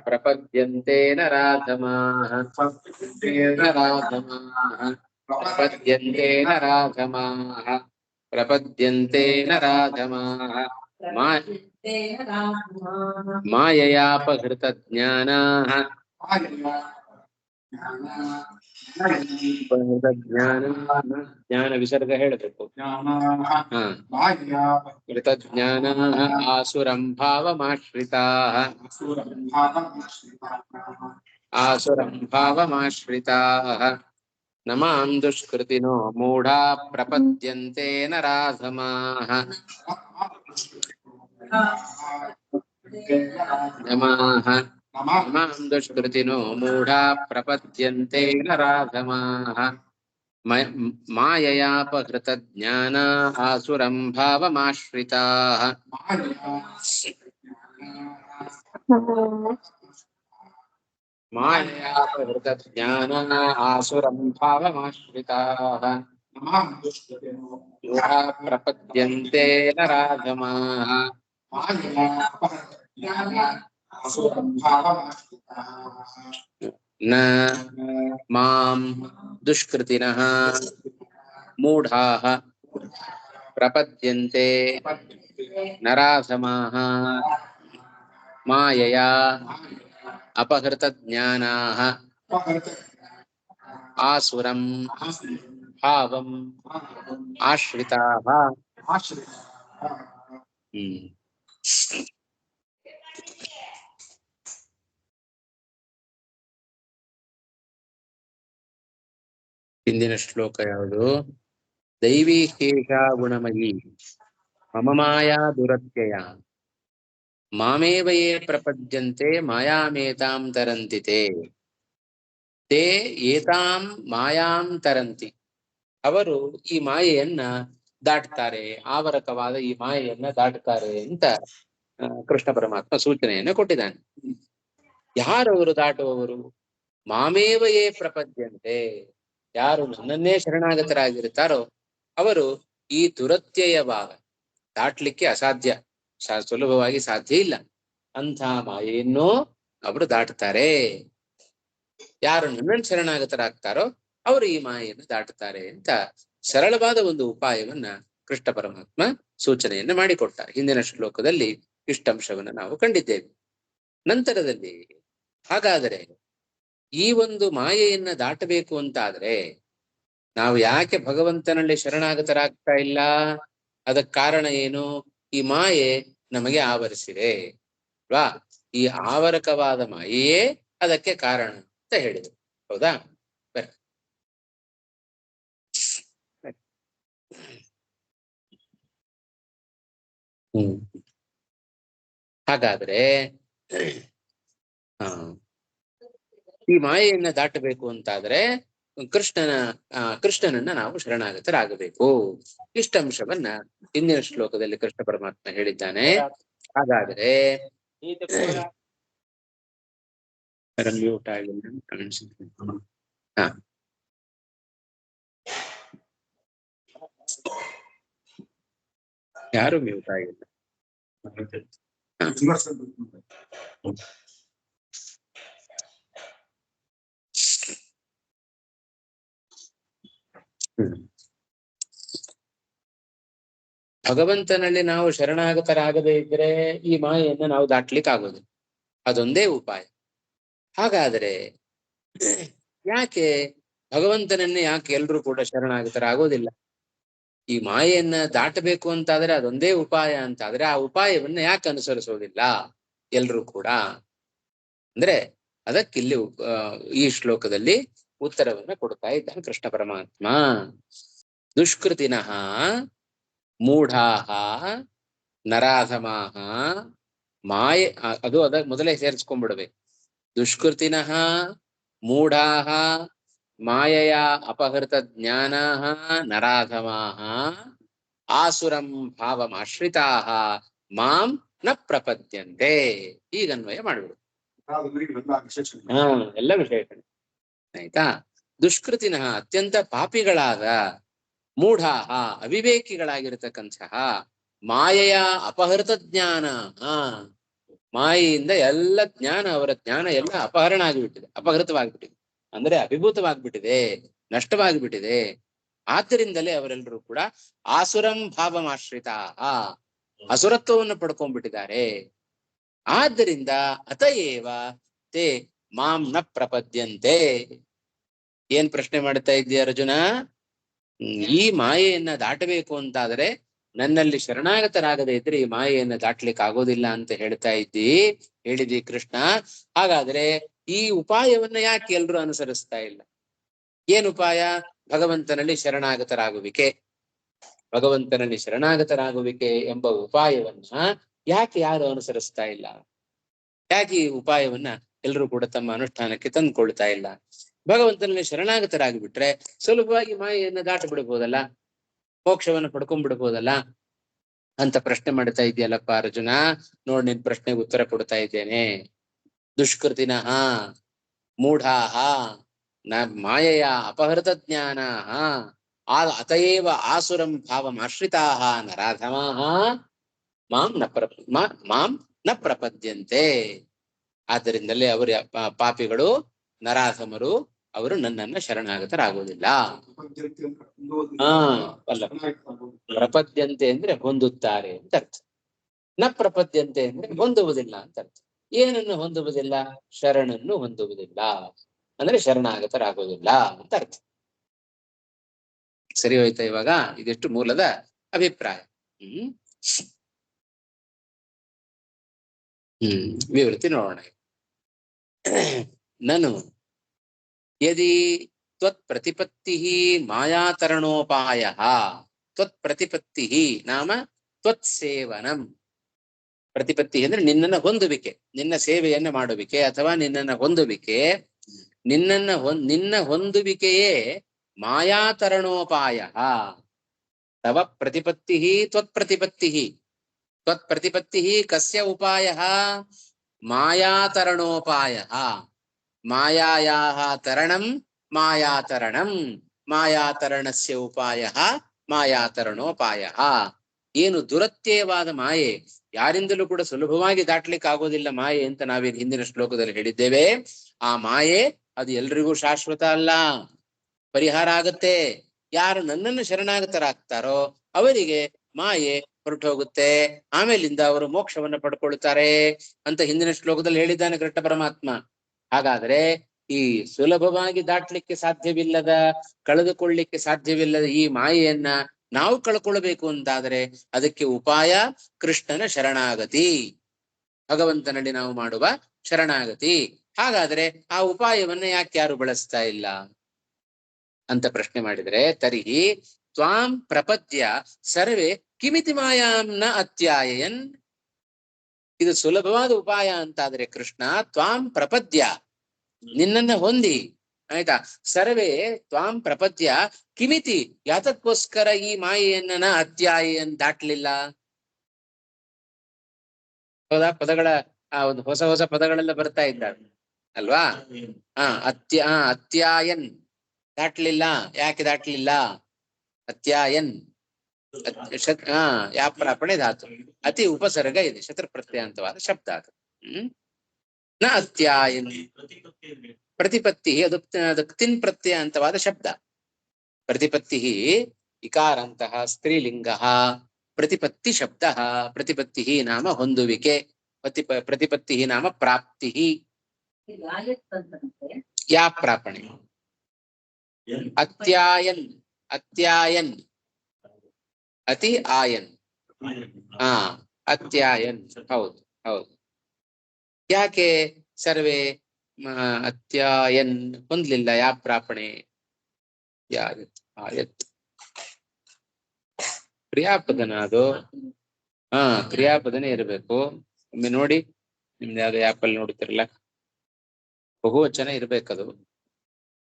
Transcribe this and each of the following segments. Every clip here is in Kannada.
ಪ್ರಪದ್ಯಂತೆ ನರಾಧಮಾಃ ಪ್ರಪದ್ಯಂತೆ ನರಾಧಮಾಃ ಪ್ರಪದ್ಯಂತೆ ನರಾಧಮಾಃ ಮಾಯಯಾಪಹೃತ ಜ್ಞಾನಾಃ ಜ್ಞಾನ ವಿಸರ್ಗ ಹೇಳಬೇಕು. ಕೃತಜ್ಞಾನಾಃ ಆಸುರಂ ಭಾವಮಾಶ್ರಿತಾಃ ನ ಮಾಂ ದುಷ್ಕೃತಿನೋ ಮೂಢಾ ಪ್ರಪದ್ಯಂತೆ ನರಾಧಮಾಃ ಮಾಂ ದುಷ್ಕೃತಿನೋ ಮೂಢಾ ಪ್ರಪದ್ಯಂತೆ ನರಾಧಮಾಃ ಮಾಯಯಾಪಹೃತ ಜ್ಞಾನ ಆಸುರಂ ಭಾವಮಾಶ್ರಿತಾಃ ಮಾಯಯಾಪಹೃತ ಜ್ಞಾನ ಆಸುರಂ ಭಾವಮಾಶ್ರಿತಾಃ ಮೂಢಾ ಪ್ರಪದ್ಯಂತೆ ನರಾಧಮಾಃ ನ ಮಾಂ ದುಷ್ಕೃತಿನಃ ಮೂಢಾಃ ಪ್ರಪದ್ಯಂತೆ ನರಾಧಮಾಃ ಮಾಯಯಾ ಅಪಹೃತ ಜ್ಞಾನಾಃ ಆಸುರಂ ಭಾವಂ ಆಶ್ರಿತಾಃ. ಹಿಂದಿನ ಶ್ಲೋಕ ಯಾವುದು? ದೈವೀ ಶೇಷಾ ಗುಣಮಯೀ ಮಮ ಮಾಯಾ ದುರತ್ಯಯ ಮಾಮೇವ ಯೇ ಪ್ರಪದ್ಯಂತೆ ಮಾಯಾಮೇತಾಂ ತರಂತಿ ತೇ ಏತಾಂ ಮಾಯಾಂ ತರಂತಿ. ಅವರು ಈ ಮಾಯೆಯನ್ನ ದಾಟ್ತಾರೆ, ಆವರಕವಾದ ಈ ಮಾಯೆಯನ್ನ ದಾಟ್ತಾರೆ ಅಂತ ಕೃಷ್ಣ ಪರಮಾತ್ಮ ಸೂಚನೆಯನ್ನು ಕೊಟ್ಟಿದ್ದಾನೆ. ಯಾರವರು ದಾಟುವವರು? ಮಾಮೇವ ಯೇ ಪ್ರಪದ್ಯಂತೆ, ಯಾರು ನನ್ನನ್ನೇ ಶರಣಾಗತರಾಗಿರುತ್ತಾರೋ ಅವರು ಈ ದುರತ್ಯಯ ಭಾವ ದಾಟ್ಲಿಕ್ಕೆ ಅಸಾಧ್ಯ, ಸುಲಭವಾಗಿ ಸಾಧ್ಯ ಇಲ್ಲ. ಅಂಥ ಮಾಯೆಯನ್ನು ಅವರು ದಾಟುತ್ತಾರೆ. ಯಾರು ನನ್ನನ್ನು ಶರಣಾಗತರಾಗ್ತಾರೋ ಅವರು ಈ ಮಾಯೆಯನ್ನು ದಾಟುತ್ತಾರೆ ಅಂತ ಸರಳವಾದ ಒಂದು ಉಪಾಯವನ್ನ ಕೃಷ್ಣ ಪರಮಾತ್ಮ ಸೂಚನೆಯನ್ನು ಮಾಡಿಕೊಟ್ಟ. ಹಿಂದಿನ ಶ್ಲೋಕದಲ್ಲಿ ಇಷ್ಟಂಶವನ್ನು ನಾವು ಕಂಡಿದ್ದೇವೆ. ನಂತರದಲ್ಲಿ ಹಾಗಾದರೆ ಈ ಒಂದು ಮಾಯೆಯನ್ನ ದಾಟಬೇಕು ಅಂತಾದ್ರೆ ನಾವು ಯಾಕೆ ಭಗವಂತನಲ್ಲಿ ಶರಣಾಗತರಾಗ್ತಾ ಇಲ್ಲ? ಅದಕ್ಕೆ ಕಾರಣ ಏನು? ಈ ಮಾಯೆ ನಮಗೆ ಆವರಿಸಿದೆ ಅಲ್ವಾ? ಈ ಆವರಕವಾದ ಮಾಯೆಯೇ ಅದಕ್ಕೆ ಕಾರಣ ಅಂತ ಹೇಳಿದರು. ಹೌದಾ? ಬರ್ರಿ. ಹಾಗಾದ್ರೆ ಈ ಮಾಯೆಯನ್ನ ದಾಟಬೇಕು ಅಂತಾದ್ರೆ ಕೃಷ್ಣನನ್ನ ನಾವು ಶರಣಾಗತರಾಗಬೇಕು. ಇಷ್ಟಂಶವನ್ನ ಹಿಂದಿನ ಶ್ಲೋಕದಲ್ಲಿ ಕೃಷ್ಣ ಪರಮಾತ್ಮ ಹೇಳಿದ್ದಾನೆ. ಹಾಗಾದ್ರೆ ಮ್ಯೂಟ್ ಆಗಿಲ್ಲ. ಯಾರು ಮ್ಯೂಟ್ ಆಗಿಲ್ಲ. ಭಗವಂತನಲ್ಲಿ ನಾವು ಶರಣಾಗತರಾಗದೇ ಇದ್ರೆ ಈ ಮಾಯೆಯನ್ನ ನಾವು ದಾಟ್ಲಿಕ್ಕೆ ಆಗೋದು, ಅದೊಂದೇ ಉಪಾಯ. ಹಾಗಾದ್ರೆ ಯಾಕೆ ಭಗವಂತನನ್ನೇ ಯಾಕೆ ಎಲ್ರೂ ಕೂಡ ಶರಣಾಗತರಾಗೋದಿಲ್ಲ? ಈ ಮಾಯೆಯನ್ನ ದಾಟಬೇಕು ಅಂತಾದ್ರೆ ಅದೊಂದೇ ಉಪಾಯ ಅಂತಾದ್ರೆ ಆ ಉಪಾಯವನ್ನ ಯಾಕೆ ಅನುಸರಿಸೋದಿಲ್ಲ ಎಲ್ರೂ ಕೂಡ? ಅಂದ್ರೆ ಅದಕ್ಕಿಲ್ಲಿ ಈ ಶ್ಲೋಕದಲ್ಲಿ ಉತ್ತರವನ್ನ ಕೊಡ್ತಾ ಇದ್ದಾನೆ ಕೃಷ್ಣ ಪರಮಾತ್ಮ. ದುಷ್ಕೃತಿನಃ ಮೂಢಾಃ ನರಾಧಮಾಃ ಮಾಯೆ, ಅದು ಮೊದಲೇ ಸೇರಿಸ್ಕೊಂಡ್ಬಿಡ್ಬೇಕು. ದುಷ್ಕೃತಿನಃ ಮೂಢಾಃ ಮಾಯೆಯ ಅಪಹೃತ ಜ್ಞಾನಾಃ ನರಾಧಮಾಃ ಆಸುರಂ ಭಾವಮಾಶ್ರಿತಾಃ ಮಾಂ ನ ಪ್ರಪದ್ಯಂತೆ. ಈಗ ಅನ್ವಯ ಮಾಡ್ಬಿಡು. ಎಲ್ಲ ವಿಶೇಷಣೆ ಆಯ್ತಾ? ದುಷ್ಕೃತಿನಃ ಅತ್ಯಂತ ಪಾಪಿಗಳಾದ ಮೂಢಾಹ ಅವಿವೇಕಿಗಳಾಗಿರತಕ್ಕಂತಹ ಮಾಯೆಯ ಅಪಹೃತ ಜ್ಞಾನ ಮಾಯೆಯಿಂದ ಎಲ್ಲ ಜ್ಞಾನ ಅವರ ಜ್ಞಾನ ಎಲ್ಲ ಅಪಹರಣ ಆಗಿಬಿಟ್ಟಿದೆ, ಅಪಹೃತವಾಗಿಬಿಟ್ಟಿದೆ, ಅಂದ್ರೆ ಅಭಿಭೂತವಾಗಿಬಿಟ್ಟಿದೆ, ನಷ್ಟವಾಗಿಬಿಟ್ಟಿದೆ. ಆದ್ದರಿಂದಲೇ ಅವರೆಲ್ಲರೂ ಕೂಡ ಆಸುರಂ ಭಾವಮಾಶ್ರಿತ ಅಸುರತ್ವವನ್ನು ಪಡ್ಕೊಂಡ್ಬಿಟ್ಟಿದ್ದಾರೆ. ಆದ್ದರಿಂದ ಅತಏವ ತೇ ಮಾಂ ನ ಪ್ರಪದ್ಯಂತೆ. ಏನ್ ಪ್ರಶ್ನೆ ಮಾಡ್ತಾ ಇದ್ದೀಯ ಅರ್ಜುನ? ಈ ಮಾಯೆಯನ್ನ ದಾಟಬೇಕು ಅಂತಾದ್ರೆ ನನ್ನಲ್ಲಿ ಶರಣಾಗತರಾಗದೇ ಇದ್ರೆ ಈ ಮಾಯೆಯನ್ನ ದಾಟ್ಲಿಕ್ಕೆ ಆಗೋದಿಲ್ಲ ಅಂತ ಹೇಳಿದಿ ಕೃಷ್ಣ. ಹಾಗಾದ್ರೆ ಈ ಉಪಾಯವನ್ನ ಯಾಕೆ ಎಲ್ರು ಅನುಸರಿಸ್ತಾ ಇಲ್ಲ? ಏನ್ ಉಪಾಯ? ಭಗವಂತನಲ್ಲಿ ಶರಣಾಗತರಾಗುವಿಕೆ. ಭಗವಂತನಲ್ಲಿ ಶರಣಾಗತರಾಗುವಿಕೆ ಎಂಬ ಉಪಾಯವನ್ನ ಯಾಕೆ ಯಾರು ಅನುಸರಿಸ್ತಾ ಇಲ್ಲ? ಯಾಕೆ ಈ ಉಪಾಯವನ್ನ ಎಲ್ಲರೂ ಕೂಡ ತಮ್ಮ ಅನುಷ್ಠಾನಕ್ಕೆ ತಂದುಕೊಳ್ತಾ ಇಲ್ಲ? ಭಗವಂತನಲ್ಲಿ ಶರಣಾಗತರಾಗಿಬಿಟ್ರೆ ಸುಲಭವಾಗಿ ಮಾಯೆಯನ್ನ ದಾಟ ಬಿಡ್ಬೋದಲ್ಲ, ಮೋಕ್ಷವನ್ನು ಪಡ್ಕೊಂಡ್ಬಿಡ್ಬೋದಲ್ಲ ಅಂತ ಪ್ರಶ್ನೆ ಮಾಡ್ತಾ ಇದೆಯಲ್ಲಪ್ಪ ಅರ್ಜುನ. ನೋಡ್, ನಿನ್ ಪ್ರಶ್ನೆಗೆ ಉತ್ತರ ಕೊಡ್ತಾ ಇದ್ದೇನೆ. ದುಷ್ಕೃತಿನಃ ಮೂಢಾಹ ಮಾಯೆಯ ಅಪಹೃತ ಜ್ಞಾನಾಃ ಅತಯೇವ ಆಸುರಂ ಭಾವಮಾಶ್ರಿತಾಃ ನರಾಧಮಾಃ ಮಾಂ ನ ಪ್ರಪದ್ಯಂತೆ. ಆದ್ದರಿಂದಲೇ ಅವರು ಪಾಪಿಗಳು, ನರಾಧಮರು, ಅವರು ನನ್ನನ್ನ ಶರಣಾಗತರಾಗುವುದಿಲ್ಲ. ಅಲ್ಲ, ಪ್ರಪದ್ಯಂತೆ ಅಂದ್ರೆ ಹೊಂದುತ್ತಾರೆ ಅಂತ ಅರ್ಥ. ನ ಪ್ರಪದ್ಯಂತೆ ಅಂದ್ರೆ ಹೊಂದುವುದಿಲ್ಲ ಅಂತ ಅರ್ಥ. ಏನನ್ನು ಹೊಂದುವುದಿಲ್ಲ? ಶರಣನ್ನು ಹೊಂದುವುದಿಲ್ಲ, ಅಂದ್ರೆ ಶರಣಾಗತರಾಗುವುದಿಲ್ಲ ಅಂತ ಅರ್ಥ. ಸರಿ ಹೋಯ್ತಾ ಇವಾಗ? ಇದೆಷ್ಟು ಮೂಲದ ಅಭಿಪ್ರಾಯ. ವಿವೃತ್ತಿ ನೋಡೋಣ. ನನು ಯದಿ ತ್ವತ್ಪ್ರತಿಪತ್ತಿ ಮಾಯಾತರಣೋಪಾಯ, ತ್ವತ್ಪ್ರತಿಪತ್ತಿ ನಾಮ ತ್ವತ್ಸೇವನಂ. ಪ್ರತಿಪತ್ತಿ ಅಂದ್ರೆ ನಿನ್ನನ್ನ ಹೊಂದುವಿಕೆ, ನಿನ್ನ ಸೇವೆಯನ್ನ ಮಾಡುವಿಕೆ ಅಥವಾ ನಿನ್ನನ್ನ ಹೊಂದುವಿಕೆ. ನಿನ್ನ ಹೊಂದುವಿಕೆಯೇ ಮಾಯಾತರಣೋಪಾಯ. ತವ ಪ್ರತಿಪತ್ತಿ ತ್ವತ್ಪ್ರತಿಪತ್ತಿ. ತ್ವತ್ಪ್ರತಿಪತ್ತಿ ಕಸ್ಯ ಉಪಾಯ? ಮಾಯಾತರಣೋಪಾಯ. ಮಾಯಾಯಾಃ ತರಣಂ ಮಾಯಾತರಣಂ, ಮಾಯಾತರಣಸ್ಯ ಉಪಾಯ ಮಾಯಾತರಣೋಪಾಯ. ಏನು ದುರತ್ಯಯವಾದ ಮಾಯೆ, ಯಾರಿಂದಲೂ ಕೂಡ ಸುಲಭವಾಗಿ ದಾಟ್ಲಿಕ್ಕೆ ಆಗೋದಿಲ್ಲ ಮಾಯೆ ಅಂತ ನಾವೇನು ಹಿಂದಿನ ಶ್ಲೋಕದಲ್ಲಿ ಹೇಳಿದ್ದೇವೆ. ಆ ಮಾಯೆ ಅದು ಎಲ್ರಿಗೂ ಶಾಶ್ವತ ಅಲ್ಲ, ಪರಿಹಾರ ಆಗತ್ತೆ. ಯಾರು ನನ್ನನ್ನು ಶರಣಾಗತರಾಗ್ತಾರೋ ಅವರಿಗೆ ಮಾಯೆ ಹೊರಟು ಹೋಗುತ್ತೆ, ಆಮೇಲಿಂದ ಅವರು ಮೋಕ್ಷವನ್ನು ಪಡ್ಕೊಳ್ತಾರೆ ಅಂತ ಹಿಂದಿನ ಶ್ಲೋಕದಲ್ಲಿ ಹೇಳಿದ್ದಾನೆ ಕೃಷ್ಣ ಪರಮಾತ್ಮ. ಹಾಗಾದ್ರೆ ಈ ಸುಲಭವಾಗಿ ದಾಟ್ಲಿಕ್ಕೆ ಸಾಧ್ಯವಿಲ್ಲದ, ಕಳೆದುಕೊಳ್ಳಿಕ್ಕೆ ಸಾಧ್ಯವಿಲ್ಲದ ಈ ಮಾಯೆಯನ್ನ ನಾವು ಕಳ್ಕೊಳ್ಬೇಕು ಅಂತಾದ್ರೆ ಅದಕ್ಕೆ ಉಪಾಯ ಕೃಷ್ಣನ ಶರಣಾಗತಿ, ಭಗವಂತನಲ್ಲಿ ನಾವು ಮಾಡುವ ಶರಣಾಗತಿ. ಹಾಗಾದ್ರೆ ಆ ಉಪಾಯವನ್ನ ಯಾಕೆ ಯಾರು ಬಳಸ್ತಾ ಇಲ್ಲ ಅಂತ ಪ್ರಶ್ನೆ ಮಾಡಿದ್ರೆ, ತರ್ಹಿ ತ್ವಾಂ ಪ್ರಪದ್ಯ ಸರ್ವೇ ಕಿಮಿತಿ ಮಾಯಾಂ ನ ಅತ್ಯಾಯನ್. ಇದು ಸುಲಭವಾದ ಉಪಾಯ ಅಂತಾದ್ರೆ ಕೃಷ್ಣ ತ್ವಾಂ ಪ್ರಪದ್ಯ, ನಿನ್ನನ್ನ ಹೊಂದಿ, ಆಯ್ತಾ, ಸರ್ವೇ ತ್ವಾಂ ಪ್ರಪದ್ಯ ಕಿಮಿತಿ, ಯಾತಕ್ಕೋಸ್ಕರ ಈ ಮಾಯೆಯನ್ನ ಅತ್ಯಾಯನ್ ದಾಟ್ಲಿಲ್ಲ? ಹೌದಾ? ಪದಗಳ ಒಂದು ಹೊಸ ಹೊಸ ಪದಗಳೆಲ್ಲ ಬರ್ತಾ ಇದ್ದಾವೆ ಅಲ್ವಾ? ಅತ್ಯಾಯನ್ ದಾಟ್ಲಿಲ್ಲ. ಯಾಕೆ ದಾಟ್ಲಿಲ್ಲ? ಅತ್ಯಾಯನ್ ಯಾಪ್ರಾಪಣೆ ಧಾತು, ಅತಿ ಉಪಸರ್ಗ ಇದೆ, ಶತೃಪ್ರತ್ಯಂತವಾದ ಶಬ್ದ ಅದು. ನ ಅತ್ಯಾಯನ್ ಪ್ರತಿಪತ್ತಿ, ಅದು ತಿನ್ ಪ್ರತ್ಯಯ ಅಂತವಾದ ಶಬ್ದ. ಪ್ರತಿಪತ್ತಿ ಇಕಾರಂತಹ ಸ್ತ್ರೀಲಿಂಗ, ಪ್ರತಿಪತ್ತಿ ಶಬ್ದ. ಪ್ರತಿಪತ್ತಿ ನಾಮ ಹೊಂದುವಿಕೆ, ಪ್ರತಿಪತ್ತಿ ನಾಮ ಪ್ರಾಪ್ತಿ. ಯಾ ಪ್ರಾಪಣೆ ಅತ್ಯಾಯನ್, ಅತ್ಯಾಯನ್ ಅತಿ ಆಯನ್, ಅತ್ಯಾಯನ್. ಹೌದು ಹೌದು. ಯಾಕೆ ಸರ್ವೇ ಅತ್ಯಾಯನ್ ಹೊಂದ್ಲಿಲ್ಲ? ಯಾ ಪ್ರಾಪಣೆ? ಆಯತ್ ಕ್ರಿಯಾಪದನ ಅದು. ಕ್ರಿಯಾಪದನೇ ಇರಬೇಕು. ಒಮ್ಮೆ ನೋಡಿ, ನಿಮ್ದು ಯಾವ್ದು ಆ್ಯಪಲ್ಲಿ ನೋಡ್ತಿರಲ್ಲ, ಬಹುವಚನ ಇರ್ಬೇಕದು.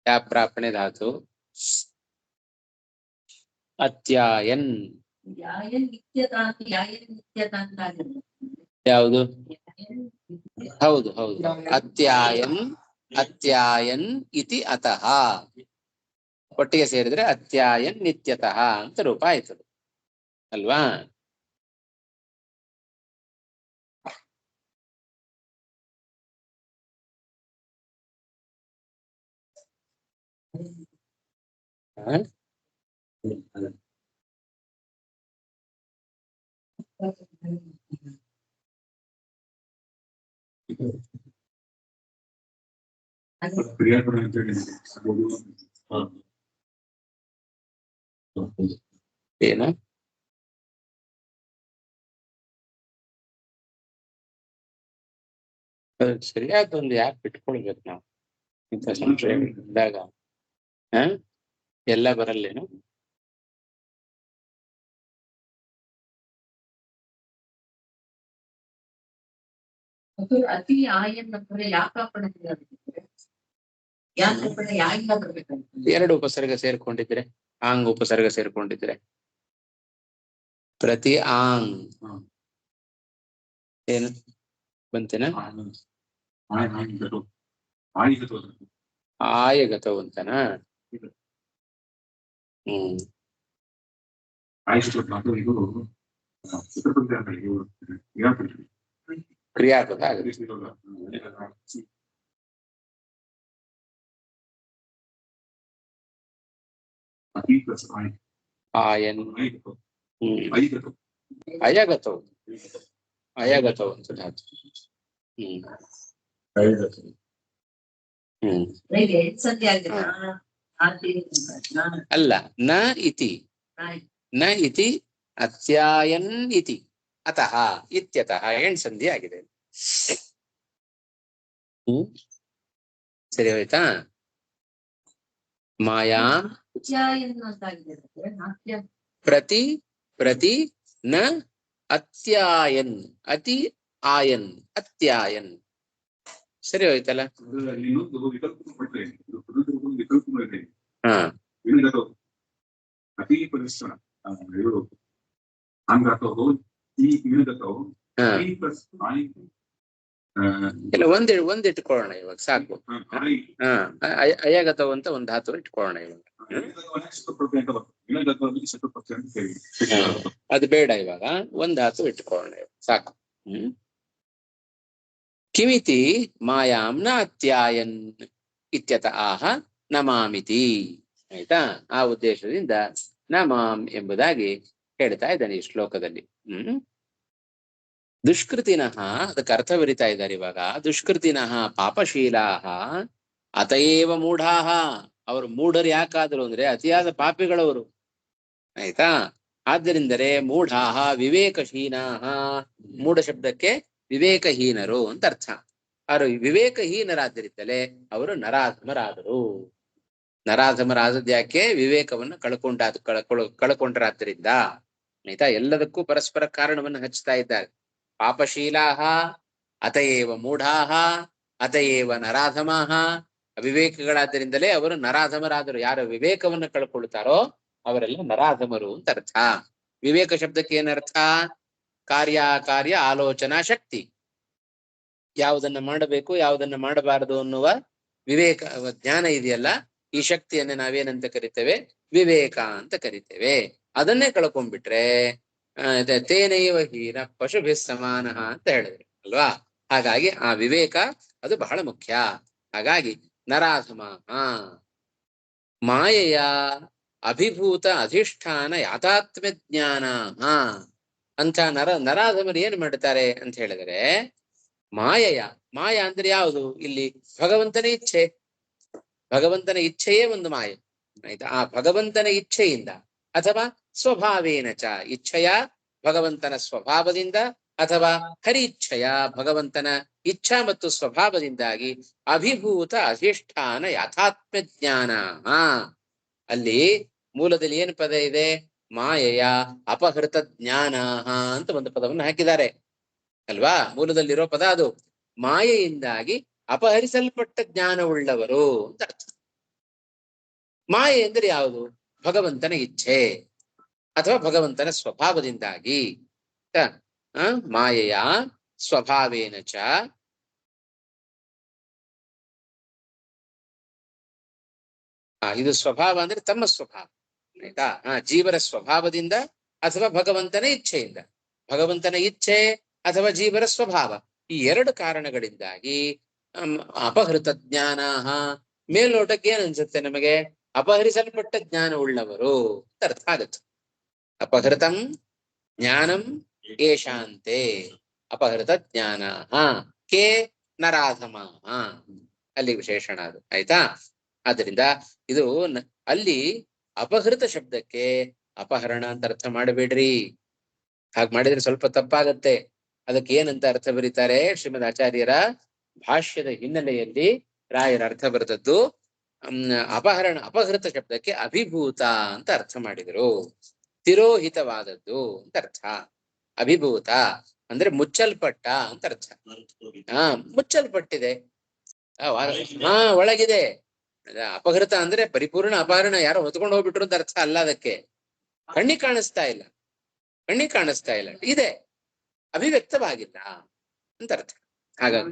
ಯಾ ಪ್ರಾಪಣೆ ಧಾತು ಅತ್ಯಾಯನ್. ಯಾವುದು? ಹೌದು ಹೌದು, ಅತ್ಯಾಯನ್, ಅತ್ಯಾಯನ್ ಇತಿ ಅತಃ. ಒಟ್ಟಿಗೆ ಸೇರಿದ್ರೆ ಅತ್ಯಾಯನ್ ನಿತ್ಯತಃ ಅಂತ ರೂಪ ಆಯ್ತದೆ ಅಲ್ವಾ. ಏನ ಸರಿಯಾದ ಒಂದು ಯಾಕೆ ಬಿಟ್ಕೊಳ್ಬೇಕು ನಾವು ಇಂಥ ಸಂಶಯ ಇದ್ದಾಗ. ಎಲ್ಲ ಬರಲ್ಲೇನು? ಅತಿ ಆಯನ್ನ ಎರಡು ಉಪಸರ್ಗ ಸೇರ್ಕೊಂಡಿದ್ರೆ, ಆಂಗ್ ಉಪಸರ್ಗ ಸೇರ್ಕೊಂಡಿದ್ರೆ ಪ್ರತಿ ಆಂಗ್ ಏನು ಬಂತೇನ? ಆಯಗತವು ಅಂತನಾ? ಕ್ರಿಯಾಪದ ಆಯನ್ ಅಯಗತವು ಅಯಗತವು ಅಂತ ಧಾತು. ಅಲ್ಲ, ನ ಇತಿ ನ ಇತಿ ಅತ್ಯಾಯನ್ ಇತಿ ಅತಃ ಇತ್ಯತಃ ಹೆಣ್ ಸಂಧಿ ಆಗಿದೆ. ಸರಿ ಹೋಯ್ತಾ? ಮಾಯಾ ಪ್ರತಿ ಪ್ರತಿ ನ ಅತ್ಯಾಯನ್ ಅತಿ ಆಯನ್ ಅತ್ಯಾಯನ್. ಸರಿ ಹೋಯ್ತಲ್ಲ? ಹಾ ಇಲ್ಲ, ಒಂದ್ ಇಟ್ಕೊಳ್ಳೋಣ ಇವಾಗ ಸಾಕು. ಅಯಗತವು ಅಂತ ಒಂದ್ ಧಾತು ಇಟ್ಕೊಳ್ಳೋಣ ಇವಾಗ. ಅದು ಬೇಡ, ಇವಾಗ ಒಂದ್ ಧಾತು ಇಟ್ಕೊಳ್ಳೋಣ ಸಾಕು. ಕಿಮಿತಿ ಮಾಯಾಂ ನ ಅತ್ಯಾಯನ್ ಇತ್ಯತ ಆಹ ನಮಾಮಿತಿ. ಆಯ್ತಾ? ಆ ಉದ್ದೇಶದಿಂದ ನಮಾಂ ಎಂಬುದಾಗಿ ಹೇಳ್ತಾ ಇದ್ದಾನೆ ಈ ಶ್ಲೋಕದಲ್ಲಿ. ದುಷ್ಕೃತಿನಃ, ಅದಕ್ಕೆ ಅರ್ಥ ಬರಿತಾ ಇದ್ದಾರೆ ಇವಾಗ. ದುಷ್ಕೃತಿನಃ ಪಾಪಶೀಲಾಹ ಅತಯೇವ ಮೂಢಾಹ. ಅವರು ಮೂಢರು ಯಾಕಾದ್ರು ಅಂದ್ರೆ ಅತಿಯಾದ ಪಾಪಿಗಳವರು. ಆಯ್ತಾ? ಆದ್ದರಿಂದಲೇ ಮೂಢಾಹ ವಿವೇಕಹೀನಾಹ. ಮೂಢ ಶಬ್ದಕ್ಕೆ ವಿವೇಕಹೀನರು ಅಂತ ಅರ್ಥ. ಅವರು ವಿವೇಕಹೀನರಾದ್ದರಿಂದಲೇ ಅವರು ನರಾಧಮರಾದರು. ನರಾಧಮರಾದದ್ದು ಯಾಕೆ? ವಿವೇಕವನ್ನು ಕಳ್ಕೊಂಡ್ರಾದ್ದರಿಂದ. ಆಯ್ತಾ? ಎಲ್ಲದಕ್ಕೂ ಪರಸ್ಪರ ಕಾರಣವನ್ನು ಹಚ್ತಾ ಇದ್ದಾರೆ. ಪಾಪಶೀಲಾಹ ಅತಯೇವ ಮೂಢಾಹ ಅತಯೇವ ನರಾಧಮಾಹ. ಅವಿವೇಕಗಳಾದ್ದರಿಂದಲೇ ಅವರು ನರಾಧಮರಾದರು. ಯಾರು ವಿವೇಕವನ್ನು ಕಳ್ಕೊಳ್ತಾರೋ ಅವರೆಲ್ಲ ನರಾಧಮರು ಅಂತ ಅರ್ಥ. ವಿವೇಕ ಶಬ್ದಕ್ಕೆ ಏನರ್ಥ? ಕಾರ್ಯ ಆಲೋಚನಾ ಶಕ್ತಿ. ಯಾವುದನ್ನ ಮಾಡಬೇಕು ಯಾವುದನ್ನ ಮಾಡಬಾರದು ಅನ್ನುವ ವಿವೇಕ ಜ್ಞಾನ ಇದೆಯಲ್ಲ, ಈ ಶಕ್ತಿಯನ್ನ ನಾವೇನಂತ ಕರಿತೇವೆ? ವಿವೇಕ ಅಂತ ಕರಿತೇವೆ. ಅದನ್ನೇ ಕಳ್ಕೊಂಡ್ಬಿಟ್ರೆ ತೇನೈವ ಹೀನ ಪಶುಭಿ ಸಮಾನ ಅಂತ ಹೇಳಿದ್ರು ಅಲ್ವಾ? ಹಾಗಾಗಿ ಆ ವಿವೇಕ ಅದು ಬಹಳ ಮುಖ್ಯ. ಹಾಗಾಗಿ ನರಾಧಮ ಮಾಯೆಯ ಅಭಿಭೂತ ಅಧಿಷ್ಠಾನ ಯಾಥಾತ್ಮ್ಯ ಜ್ಞಾನ ಅಂತ ನರಾಧಮರು ಏನ್ ಮಾಡ್ತಾರೆ ಅಂತ ಹೇಳಿದ್ರೆ, ಮಾಯ ಅಂದ್ರೆ ಯಾವುದು? ಇಲ್ಲಿ ಭಗವಂತನ ಇಚ್ಛೆ. ಭಗವಂತನ ಇಚ್ಛೆಯೇ ಒಂದು ಮಾಯೆ. ಆಯ್ತಾ? ಆ ಭಗವಂತನ ಇಚ್ಛೆಯಿಂದ ಅಥವಾ ಸ್ವಭಾವೇನ ಚ, ಇಚ್ಛೆಯ ಭಗವಂತನ ಸ್ವಭಾವದಿಂದ ಅಥವಾ ಹರಿಚ್ಛೆಯ ಭಗವಂತನ ಇಚ್ಛಾ ಮತ್ತು ಸ್ವಭಾವದಿಂದಾಗಿ ಅಭಿಭೂತ ಅಧಿಷ್ಠಾನ ಯಥಾತ್ಮ ಜ್ಞಾನ. ಅಲ್ಲಿ ಮೂಲದಲ್ಲಿ ಏನು ಪದ ಇದೆ? ಮಾಯೆಯ ಅಪಹೃತ ಜ್ಞಾನ ಅಂತ ಒಂದು ಪದವನ್ನು ಹಾಕಿದ್ದಾರೆ ಅಲ್ವಾ? ಮೂಲದಲ್ಲಿರೋ ಪದ ಅದು. ಮಾಯೆಯಿಂದಾಗಿ ಅಪಹರಿಸಲ್ಪಟ್ಟ ಜ್ಞಾನವುಳ್ಳವರು ಅಂತ ಅರ್ಥ. ಮಾಯೆ ಎಂದರೆ ಯಾವುದು? ಭಗವಂತನ ಇಚ್ಛೆ ಅಥವಾ ಭಗವಂತನ ಸ್ವಭಾವದಿಂದಾಗಿ. ಮಾಯೆಯ ಸ್ವಭಾವೇನ ಚ ಇದು ಸ್ವಭಾವ ಅಂದ್ರೆ ತಮ್ಮ ಸ್ವಭಾವ, ಆಯ್ತಾ. ಜೀವರ ಸ್ವಭಾವದಿಂದ ಅಥವಾ ಭಗವಂತನ ಇಚ್ಛೆಯಿಂದ, ಭಗವಂತನ ಇಚ್ಛೆ ಅಥವಾ ಜೀವರ ಸ್ವಭಾವ, ಈ ಎರಡು ಕಾರಣಗಳಿಂದಾಗಿ ಅಪಹೃತ ಜ್ಞಾನ. ಮೇಲ್ನೋಟಕ್ಕೆ ಏನ್ ಅನ್ಸುತ್ತೆ ನಮಗೆ? ಅಪಹರಿಸಲ್ಪಟ್ಟ ಜ್ಞಾನ ಉಳ್ಳವರು ಅಂತ ಅರ್ಥ ಆಗುತ್ತೆ. ಅಪಹೃತಂ ಜ್ಞಾನಂ ಏಷಾಂತೆ ಅಪಹೃತ ಜ್ಞಾನ ಕೇ ನರಾಧಮ, ಅಲ್ಲಿ ವಿಶೇಷಣ ಅದು, ಆಯ್ತಾ. ಆದ್ರಿಂದ ಇದು ಅಲ್ಲಿ ಅಪಹೃತ ಶಬ್ದಕ್ಕೆ ಅಪಹರಣ ಅಂತ ಅರ್ಥ ಮಾಡಬೇಡ್ರಿ. ಹಾಗೆ ಮಾಡಿದ್ರೆ ಸ್ವಲ್ಪ ತಪ್ಪಾಗತ್ತೆ. ಅದಕ್ಕೆ ಏನಂತ ಅರ್ಥ ಬರೀತಾರೆ ಶ್ರೀಮದ್ ಆಚಾರ್ಯರ ಭಾಷ್ಯದ ಹಿನ್ನೆಲೆಯಲ್ಲಿ ರಾಯರ ಅರ್ಥ ಬರೆದದ್ದು, ಅಪಹೃತ ಶಬ್ದಕ್ಕೆ ಅಭಿಭೂತ ಅಂತ ಅರ್ಥ ಮಾಡಿದರು. ತಿರೋಹಿತವಾದದ್ದು ಅಂತ ಅರ್ಥ. ಅಭಿಭೂತ ಅಂದ್ರೆ ಮುಚ್ಚಲ್ಪಟ್ಟ ಅಂತ ಅರ್ಥ. ಮುಚ್ಚಲ್ಪಟ್ಟಿದೆ, ಒಳಗಿದೆ. ಅಪಹೃತ ಅಂದ್ರೆ ಪರಿಪೂರ್ಣ ಅಪಹರಣ, ಯಾರೋ ಹೊತ್ಕೊಂಡು ಹೋಗ್ಬಿಟ್ರು ಅಂತ ಅರ್ಥ ಅಲ್ಲ. ಅದಕ್ಕೆ ಕಣ್ಣಿಗೆ ಕಾಣಿಸ್ತಾ ಇಲ್ಲ, ಇದೆ, ಅಭಿವ್ಯಕ್ತವಾಗಿಲ್ಲ ಅಂತ ಅರ್ಥ. ಹಾಗಾಗಿ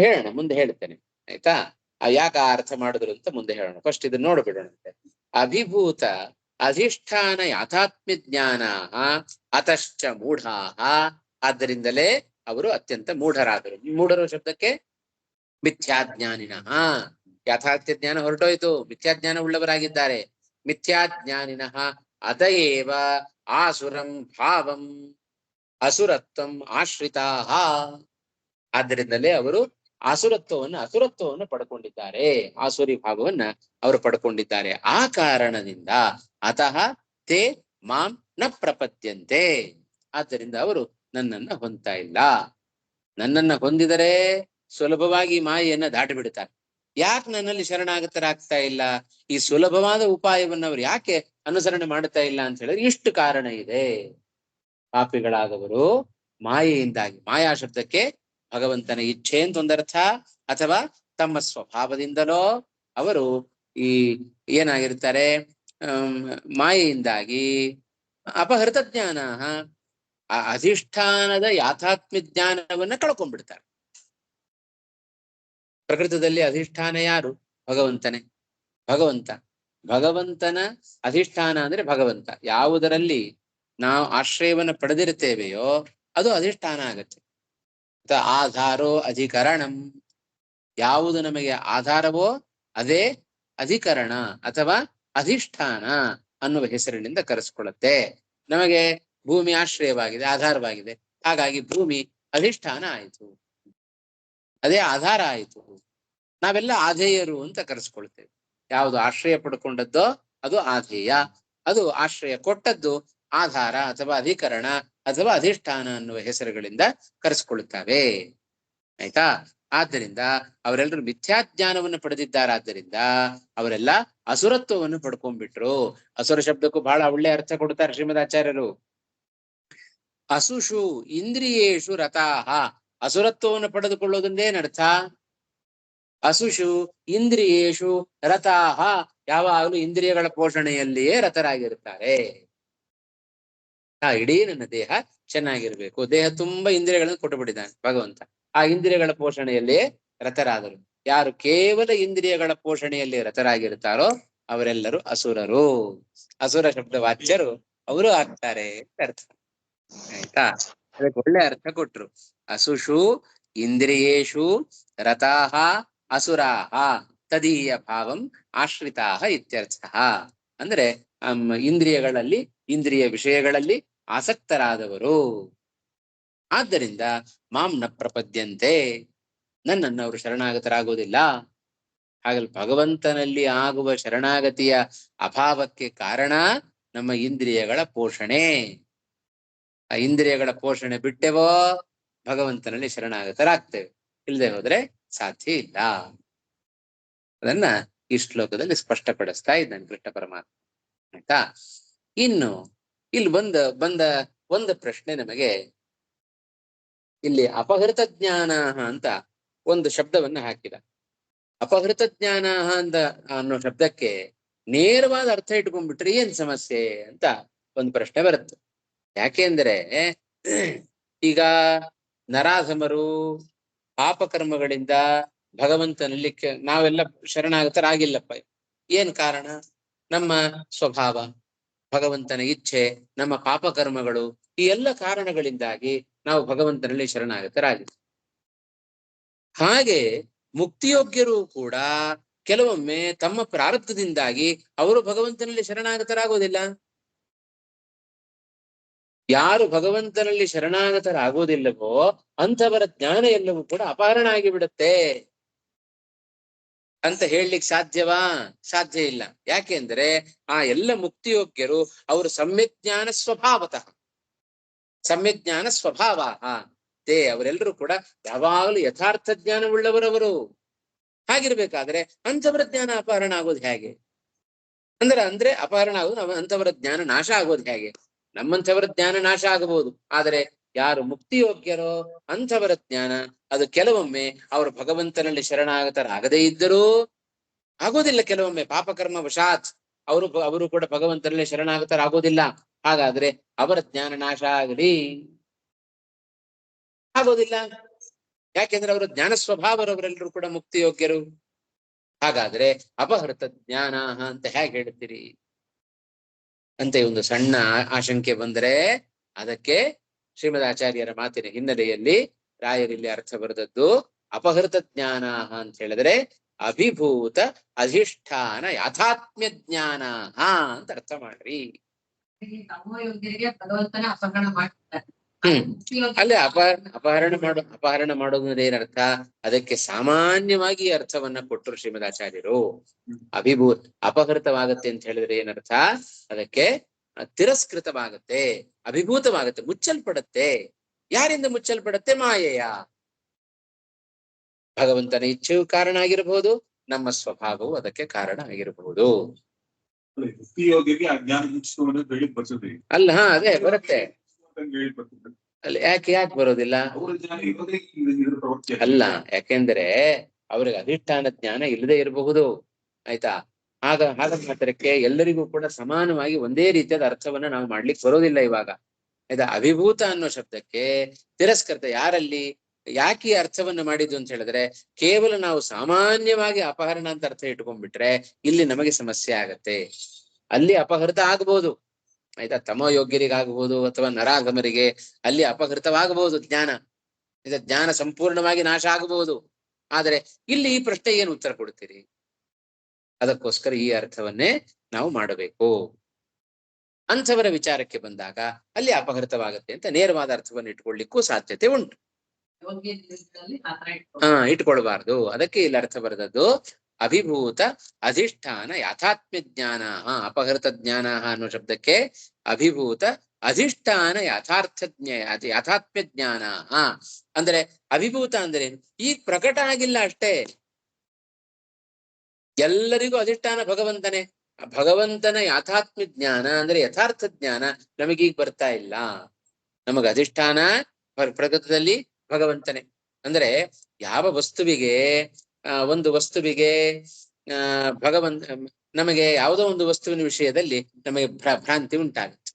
ಹೇಳೋಣ, ಮುಂದೆ ಹೇಳ್ತೇನೆ, ಆಯ್ತಾ. ಯಾಕ ಅರ್ಥ ಮಾಡಿದ್ರು ಅಂತ ಮುಂದೆ ಹೇಳೋಣ. ಫಸ್ಟ್ ಇದನ್ನ ನೋಡ್ಬಿಡೋಣಂತೆ. ಅಭಿಭೂತ ಅಧಿಷ್ಠಾನ ಯಾಥಾತ್ಮ್ಯ ಜ್ಞಾನ ಅತಶ್ಚ ಮೂಢಾ, ಆದ್ದರಿಂದಲೇ ಅವರು ಅತ್ಯಂತ ಮೂಢರಾದರು. ಮೂಢರು ಶಬ್ದಕ್ಕೆ ಮಿಥ್ಯಾಜ್ಞಾನಿನ, ಯಾಥಾರ್ಥ್ಯ ಜ್ಞಾನ ಹೊರಟೋಯ್ತು, ಮಿಥ್ಯಾಜ್ಞಾನ ಉಳ್ಳವರಾಗಿದ್ದಾರೆ. ಮಿಥ್ಯಾಜ್ಞಾನಿನ ಅತಯೇವ ಆಸುರಂ ಭಾವಂ ಅಸುರತ್ವಂ ಆಶ್ರಿತಾ, ಆದ್ದರಿಂದಲೇ ಅವರು ಅಸುರತ್ವವನ್ನು ಪಡ್ಕೊಂಡಿದ್ದಾರೆ, ಆಸುರಿ ಭಾವವನ್ನ ಅವರು ಪಡ್ಕೊಂಡಿದ್ದಾರೆ. ಆ ಕಾರಣದಿಂದ ಅತಃ ತೇ ಮಾಂ ನ ಪ್ರಪದ್ಯಂತೆ, ಆದ್ದರಿಂದ ಅವರು ನನ್ನನ್ನ ಹೊಂದ್ತಾ ಇಲ್ಲ. ನನ್ನನ್ನ ಹೊಂದಿದರೆ ಸುಲಭವಾಗಿ ಮಾಯೆಯನ್ನ ದಾಟಿ ಬಿಡುತ್ತಾರೆ. ಯಾಕೆ ನನ್ನಲ್ಲಿ ಶರಣಾಗತರಾಗ್ತಾ ಇಲ್ಲ? ಈ ಸುಲಭವಾದ ಉಪಾಯವನ್ನು ಅವರು ಯಾಕೆ ಅನುಸರಣೆ ಮಾಡ್ತಾ ಇಲ್ಲ ಅಂತ ಹೇಳಿದ್ರೆ ಇಷ್ಟು ಕಾರಣ ಇದೆ. ಪಾಪಿಗಳಾದವರು ಮಾಯೆಯಿಂದಾಗಿ, ಮಾಯಾ ಶಬ್ದಕ್ಕೆ ಭಗವಂತನ ಇಚ್ಛೆ ಅಂತ ಒಂದರ್ಥ, ಅಥವಾ ತಮ್ಮ ಸ್ವಭಾವದಿಂದಲೋ ಅವರು ಈ ಏನಾಗಿರ್ತಾರೆ, ಮಾಯೆಯಿಂದಾಗಿ ಅಪಹೃತ ಜ್ಞಾನ, ಅಧಿಷ್ಠಾನದ ಯಾಥಾತ್ಮ್ಯ ಜ್ಞಾನವನ್ನ ಕಳ್ಕೊಂಡ್ಬಿಡ್ತಾರೆ. ಪ್ರಕೃತದಲ್ಲಿ ಅಧಿಷ್ಠಾನ ಯಾರು? ಭಗವಂತನೇ. ಭಗವಂತನ ಅಧಿಷ್ಠಾನ ಅಂದ್ರೆ ಭಗವಂತ. ಯಾವುದರಲ್ಲಿ ನಾವು ಆಶ್ರಯವನ್ನು ಪಡೆದಿರ್ತೇವೆಯೋ ಅದು ಅಧಿಷ್ಠಾನ ಆಗತ್ತೆ. ಆಧಾರೋ ಅಧಿಕರಣಂ, ಯಾವುದು ನಮಗೆ ಆಧಾರವೋ ಅದೇ ಅಧಿಕರಣ ಅಥವಾ ಅಧಿಷ್ಠಾನ ಅನ್ನುವ ಹೆಸರಿನಿಂದ ಕರೆಸ್ಕೊಳ್ಳುತ್ತೆ. ನಮಗೆ ಭೂಮಿ ಆಶ್ರಯವಾಗಿದೆ, ಆಧಾರವಾಗಿದೆ, ಹಾಗಾಗಿ ಭೂಮಿ ಅಧಿಷ್ಠಾನ ಆಯಿತು, ಅದೇ ಆಧಾರ ಆಯಿತು. ನಾವೆಲ್ಲ ಆಧೇಯರು ಅಂತ ಕರೆಸ್ಕೊಳ್ತೇವೆ. ಯಾವುದು ಆಶ್ರಯ ಪಡ್ಕೊಂಡದ್ದೋ ಅದು ಆಧೇಯ, ಅದು ಆಶ್ರಯ ಕೊಟ್ಟದ್ದು ಆಧಾರ ಅಥವಾ ಅಧಿಕರಣ ಅಥವಾ ಅಧಿಷ್ಠಾನ ಅನ್ನುವ ಹೆಸರುಗಳಿಂದ ಕರೆಸ್ಕೊಳ್ಳುತ್ತವೆ, ಆಯ್ತಾ. ಆದ್ದರಿಂದ ಅವರೆಲ್ಲರೂ ಮಿಥ್ಯಾಜ್ಞಾನವನ್ನು ಪಡೆದಿದ್ದಾರಾದ್ದರಿಂದ ಅವರೆಲ್ಲ ಅಸುರತ್ವವನ್ನು ಪಡ್ಕೊಂಡ್ಬಿಟ್ರು. ಅಸುರ ಶಬ್ದಕ್ಕೂ ಬಹಳ ಒಳ್ಳೆ ಅರ್ಥ ಕೊಡ್ತಾರೆ ಶ್ರೀಮದ್ ಆಚಾರ್ಯರು. ಅಸುಷು ಇಂದ್ರಿಯೇಶು ರತಾಹ, ಅಸುರತ್ವವನ್ನು ಪಡೆದುಕೊಳ್ಳೋದನ್ನೇನರ್ಥ? ಅಸುಷು ಇಂದ್ರಿಯೇಶು ರತಾಹ, ಯಾವಾಗಲೂ ಇಂದ್ರಿಯಗಳ ಪೋಷಣೆಯಲ್ಲಿಯೇ ರತರಾಗಿರುತ್ತಾರೆ. ಇಡೀ ನನ್ನ ದೇಹ ಚೆನ್ನಾಗಿರ್ಬೇಕು, ದೇಹ ತುಂಬಾ ಇಂದ್ರಿಯಗಳನ್ನು ಕೊಟ್ಟು ಬಿಟ್ಟಿದ್ದಾನೆ ಭಗವಂತ, ಆ ಇಂದ್ರಿಯಗಳ ಪೋಷಣೆಯಲ್ಲಿಯೇ ರತರಾದರು. ಯಾರು ಕೇವಲ ಇಂದ್ರಿಯಗಳ ಪೋಷಣೆಯಲ್ಲಿ ರತರಾಗಿರ್ತಾರೋ ಅವರೆಲ್ಲರೂ ಅಸುರರು, ಅಸುರ ಶಬ್ದ ವಾಚ್ಯರು ಅವರು ಆಗ್ತಾರೆ ಅಂತ ಅರ್ಥ, ಆಯ್ತಾ. ಅದಕ್ಕೆ ಒಳ್ಳೆ ಅರ್ಥ ಕೊಟ್ರು. ಅಸುಷು ಇಂದ್ರಿಯೇಶು ರತಾಹ ಅಸುರಾಹ ತದೀಯ ಭಾವಂ ಆಶ್ರಿತಾಹ ಇತ್ಯರ್ಥ. ಅಂದ್ರೆ ಇಂದ್ರಿಯಗಳಲ್ಲಿ, ಇಂದ್ರಿಯ ವಿಷಯಗಳಲ್ಲಿ ಆಸಕ್ತರಾದವರು. ಆದ್ದರಿಂದ ಮಾಂ ನ ಪ್ರಪದ್ಯಂತೆ, ನನ್ನನ್ನು ಅವರು ಶರಣಾಗತರಾಗುವುದಿಲ್ಲ. ಹಾಗಲ್ಲ, ಭಗವಂತನಲ್ಲಿ ಆಗುವ ಶರಣಾಗತಿಯ ಅಭಾವಕ್ಕೆ ಕಾರಣ ನಮ್ಮ ಇಂದ್ರಿಯಗಳ ಪೋಷಣೆ. ಆ ಇಂದ್ರಿಯಗಳ ಪೋಷಣೆ ಬಿಟ್ಟೆವೋ ಭಗವಂತನಲ್ಲಿ ಶರಣಾಗತರಾಗ್ತೇವೆ, ಇಲ್ಲದೆ ಹೋದ್ರೆ ಸಾಧ್ಯ ಇಲ್ಲ. ಅದನ್ನ ಈ ಶ್ಲೋಕದಲ್ಲಿ ಸ್ಪಷ್ಟಪಡಿಸ್ತಾ ಇದ್ದಾನೆ ಕೃಷ್ಣ ಪರಮಾತ್ಮ, ಆಯ್ತಾ. ಇನ್ನು ಇಲ್ಲಿ ಬಂದ ಒಂದು ಪ್ರಶ್ನೆ ನಮಗೆ, ಇಲ್ಲಿ ಅಪಹೃತ ಜ್ಞಾನ ಅಂತ ಒಂದು ಶಬ್ದವನ್ನ ಹಾಕಿದ. ಅಪಹೃತ ಜ್ಞಾನ ಅಂತ ಅನ್ನೋ ಶಬ್ದಕ್ಕೆ ನೇರವಾದ ಅರ್ಥ ಇಟ್ಕೊಂಡ್ಬಿಟ್ರೆ ಏನ್ ಸಮಸ್ಯೆ ಅಂತ ಒಂದು ಪ್ರಶ್ನೆ ಬರುತ್ತೆ. ಯಾಕೆಂದ್ರೆ ಈಗ ನರಾಧಮರು ಪಾಪಕರ್ಮಗಳಿಂದ ಭಗವಂತನಲ್ಲಿ ನಾವೆಲ್ಲ ಶರಣಾಗತರಾಗಿಲ್ಲಪ್ಪ. ಏನ್ ಕಾರಣ? ನಮ್ಮ ಸ್ವಭಾವ, ಭಗವಂತನ ಇಚ್ಛೆ, ನಮ್ಮ ಪಾಪಕರ್ಮಗಳು, ಈ ಎಲ್ಲ ಕಾರಣಗಳಿಂದಾಗಿ ನಾವು ಭಗವಂತನಲ್ಲಿ ಶರಣಾಗತರಾಗಿದ್ದೀವಿ. ಹಾಗೆ ಮುಕ್ತಿಯೋಗ್ಯರು ಕೂಡ ಕೆಲವೊಮ್ಮೆ ತಮ್ಮ ಪ್ರಾರಬ್ಧದಿಂದಾಗಿ ಅವರು ಭಗವಂತನಲ್ಲಿ ಶರಣಾಗತರಾಗೋದಿಲ್ಲ. ಯಾರು ಭಗವಂತನಲ್ಲಿ ಶರಣಾಗತರಾಗೋದಿಲ್ಲವೋ ಅಂಥವರ ಜ್ಞಾನ ಎಲ್ಲವೂ ಕೂಡ ಅಪಹರಣ ಆಗಿಬಿಡುತ್ತೆ ಅಂತ ಹೇಳಲಿಕ್ಕೆ ಸಾಧ್ಯವಾ? ಸಾಧ್ಯ ಇಲ್ಲ. ಯಾಕೆಂದ್ರೆ ಆ ಎಲ್ಲ ಮುಕ್ತಿಯೋಗ್ಯರು ಅವರು ಸಮ್ಯಜ್ಞಾನ ಸ್ವಭಾವತಃ, ಸಮ್ಯಜ್ಞಾನ ಸ್ವಭಾವ ಅವರೆಲ್ಲರೂ ಕೂಡ ಯಾವಾಗಲೂ ಯಥಾರ್ಥ ಜ್ಞಾನವುಳ್ಳವರವರು. ಹಾಗಿರ್ಬೇಕಾದ್ರೆ ಅಂಥವರ ಜ್ಞಾನ ಅಪಹರಣ ಆಗೋದು ಹೇಗೆ? ಅಂದ್ರೆ ಅಪಹರಣ ಆಗೋದು ಅಂಥವರ ಜ್ಞಾನ ನಾಶ ಆಗೋದು ಹೇಗೆ? ನಮ್ಮಂಥವರ ಜ್ಞಾನ ನಾಶ ಆಗಬಹುದು, ಆದರೆ ಯಾರು ಮುಕ್ತಿಯೋಗ್ಯರೋ ಅಂಥವರ ಜ್ಞಾನ ಅದು ಕೆಲವೊಮ್ಮೆ ಅವರು ಭಗವಂತನಲ್ಲಿ ಶರಣಾಗತರಾಗದೇ ಇದ್ದರೂ ಆಗೋದಿಲ್ಲ. ಕೆಲವೊಮ್ಮೆ ಪಾಪಕರ್ಮ ವಶಾತ್ ಅವರು ಕೂಡ ಭಗವಂತನಲ್ಲಿ ಶರಣಾಗತರಾಗೋದಿಲ್ಲ. ಹಾಗಾದ್ರೆ ಅವರ ಜ್ಞಾನ ನಾಶ ಆಗಲಿ ಆಗೋದಿಲ್ಲ. ಯಾಕೆಂದ್ರೆ ಅವರು ಜ್ಞಾನ ಸ್ವಭಾವರವರೆಲ್ಲರೂ ಕೂಡ ಮುಕ್ತಿಯೋಗ್ಯರು. ಹಾಗಾದ್ರೆ ಅಪಹೃತ ಜ್ಞಾನ ಅಂತ ಹೇಗೆ ಹೇಳ್ತೀರಿ ಅಂತ ಒಂದು ಸಣ್ಣ ಆಶಂಕೆ ಬಂದರೆ ಅದಕ್ಕೆ ಶ್ರೀಮದ್ ಆಚಾರ್ಯರ ಮಾತಿನ ಹಿನ್ನೆಲೆಯಲ್ಲಿ ರಾಯರಿಲ್ಲಿ ಅರ್ಥ ಬರೆದದ್ದು ಅಪಹೃತ ಜ್ಞಾನ ಅಂತ ಹೇಳಿದ್ರೆ ಅಭಿಭೂತ ಅಧಿಷ್ಠಾನ ಯಾಥಾತ್ಮ್ಯ ಜ್ಞಾನ ಅಂತ ಅರ್ಥ ಮಾಡ್ರಿ. ಭಗವಂತನ ಅಪಹರಣ ಮಾಡ್ತಾರೆ. ಅಲ್ಲೇ ಅಪಹರಣ ಮಾಡೋದು ಏನರ್ಥ? ಅದಕ್ಕೆ ಸಾಮಾನ್ಯವಾಗಿ ಅರ್ಥವನ್ನ ಕೊಟ್ಟರು ಶ್ರೀಮದಾಚಾರ್ಯರು. ಅಪಹೃತವಾಗತ್ತೆ ಅಂತ ಹೇಳಿದ್ರೆ ಏನರ್ಥ? ಅದಕ್ಕೆ ತಿರಸ್ಕೃತವಾಗತ್ತೆ, ಅಭಿಭೂತವಾಗತ್ತೆ, ಮುಚ್ಚಲ್ಪಡತ್ತೆ. ಯಾರಿಂದ ಮುಚ್ಚಲ್ಪಡತ್ತೆ? ಮಾಯೆಯ. ಭಗವಂತನ ಇಚ್ಛೆಯು ಕಾರಣ ಆಗಿರಬಹುದು, ನಮ್ಮ ಸ್ವಭಾವವು ಅದಕ್ಕೆ ಕಾರಣ ಆಗಿರಬಹುದು. ಅಲ್ಲ ಅದೇ ಬರುತ್ತೆ. ಅಲ್ಲ ಯಾಕೆ ಬರೋದಿಲ್ಲ? ಅಲ್ಲ, ಯಾಕೆಂದ್ರೆ ಅವ್ರಿಗೆ ಅಧಿಷ್ಠಾನ ಜ್ಞಾನ ಇಲ್ಲದೆ ಇರಬಹುದು. ಆಯ್ತಾ? ಹಾಗ ಮಾತ್ರಕ್ಕೆ ಎಲ್ಲರಿಗೂ ಕೂಡ ಸಮಾನವಾಗಿ ಒಂದೇ ರೀತಿಯಾದ ಅರ್ಥವನ್ನ ನಾವು ಮಾಡ್ಲಿಕ್ಕೆ ಬರೋದಿಲ್ಲ ಇವಾಗ. ಆಯ್ತಾ? ಅಭಿಭೂತ ಅನ್ನೋ ಶಬ್ದಕ್ಕೆ ತಿರಸ್ಕೃತ. ಯಾರಲ್ಲಿ ಯಾಕೆ ಅರ್ಥವನ್ನ ಮಾಡಿದ್ದು ಅಂತ ಹೇಳಿದ್ರೆ ಕೇವಲ ನಾವು ಸಾಮಾನ್ಯವಾಗಿ ಅಪಹರಣ ಅಂತ ಅರ್ಥ ಇಟ್ಕೊಂಡ್ಬಿಟ್ರೆ ಇಲ್ಲಿ ನಮಗೆ ಸಮಸ್ಯೆ ಆಗತ್ತೆ. ಅಲ್ಲಿ ಅಪಹೃತ ಆಗ್ಬಹುದು, ಆಯ್ತಾ? ತಮೋಯೋಗ್ಯರಿಗಾಗಬಹುದು ಅಥವಾ ನರಾಗಮರಿಗೆ ಅಲ್ಲಿ ಅಪಹೃತವಾಗಬಹುದು ಜ್ಞಾನ. ಜ್ಞಾನ ಸಂಪೂರ್ಣವಾಗಿ ನಾಶ ಆಗಬಹುದು. ಆದರೆ ಇಲ್ಲಿ ಈ ಪ್ರಶ್ನೆ ಏನು ಉತ್ತರ ಕೊಡ್ತೀರಿ? ಅದಕ್ಕೋಸ್ಕರ ಈ ಅರ್ಥವನ್ನೇ ನಾವು ಮಾಡಬೇಕು. ಅಂಥವರ ವಿಚಾರಕ್ಕೆ ಬಂದಾಗ ಅಲ್ಲಿ ಅಪಹೃತವಾಗತ್ತೆ ಅಂತ ನೇರವಾದ ಅರ್ಥವನ್ನು ಇಟ್ಕೊಳ್ಳಿಕ್ಕೂ ಸಾಧ್ಯತೆ ಉಂಟು. ಇಟ್ಕೊಳ್ಬಾರ್ದು. ಅದಕ್ಕೆ ಇಲ್ಲಿ ಅರ್ಥ ಬರೆದದ್ದು ಅಭಿಭೂತ ಅಧಿಷ್ಠಾನ ಯಾಥಾತ್ಮ್ಯ ಜ್ಞಾನ. ಅಪಹೃತ ಜ್ಞಾನ ಅನ್ನೋ ಶಬ್ದಕ್ಕೆ ಅಭಿಭೂತ ಅಧಿಷ್ಠಾನ ಯಾಥಾತ್ಮ್ಯ ಜ್ಞಾನ. ಅಂದ್ರೆ ಅಭಿಭೂತ ಅಂದ್ರೆ ಈಗ ಪ್ರಕಟ ಆಗಿಲ್ಲ ಅಷ್ಟೇ. ಎಲ್ಲರಿಗೂ ಅಧಿಷ್ಠಾನ ಭಗವಂತನೇ. ಭಗವಂತನ ಯಾಥಾತ್ಮ್ಯ ಜ್ಞಾನ ಅಂದ್ರೆ ಯಥಾರ್ಥ ಜ್ಞಾನ ನಮಗೀಗ ಬರ್ತಾ ಇಲ್ಲ. ನಮಗ ಅಧಿಷ್ಠಾನ ಪ್ರಕೃತದಲ್ಲಿ ಭಗವಂತನೇ. ಅಂದ್ರೆ ಯಾವ ವಸ್ತುವಿಗೆ ಒಂದು ವಸ್ತುವಿಗೆ ನಮಗೆ ಯಾವುದೋ ಒಂದು ವಸ್ತುವಿನ ವಿಷಯದಲ್ಲಿ ನಮಗೆ ಭ್ರಾಂತಿ ಉಂಟಾಗುತ್ತೆ.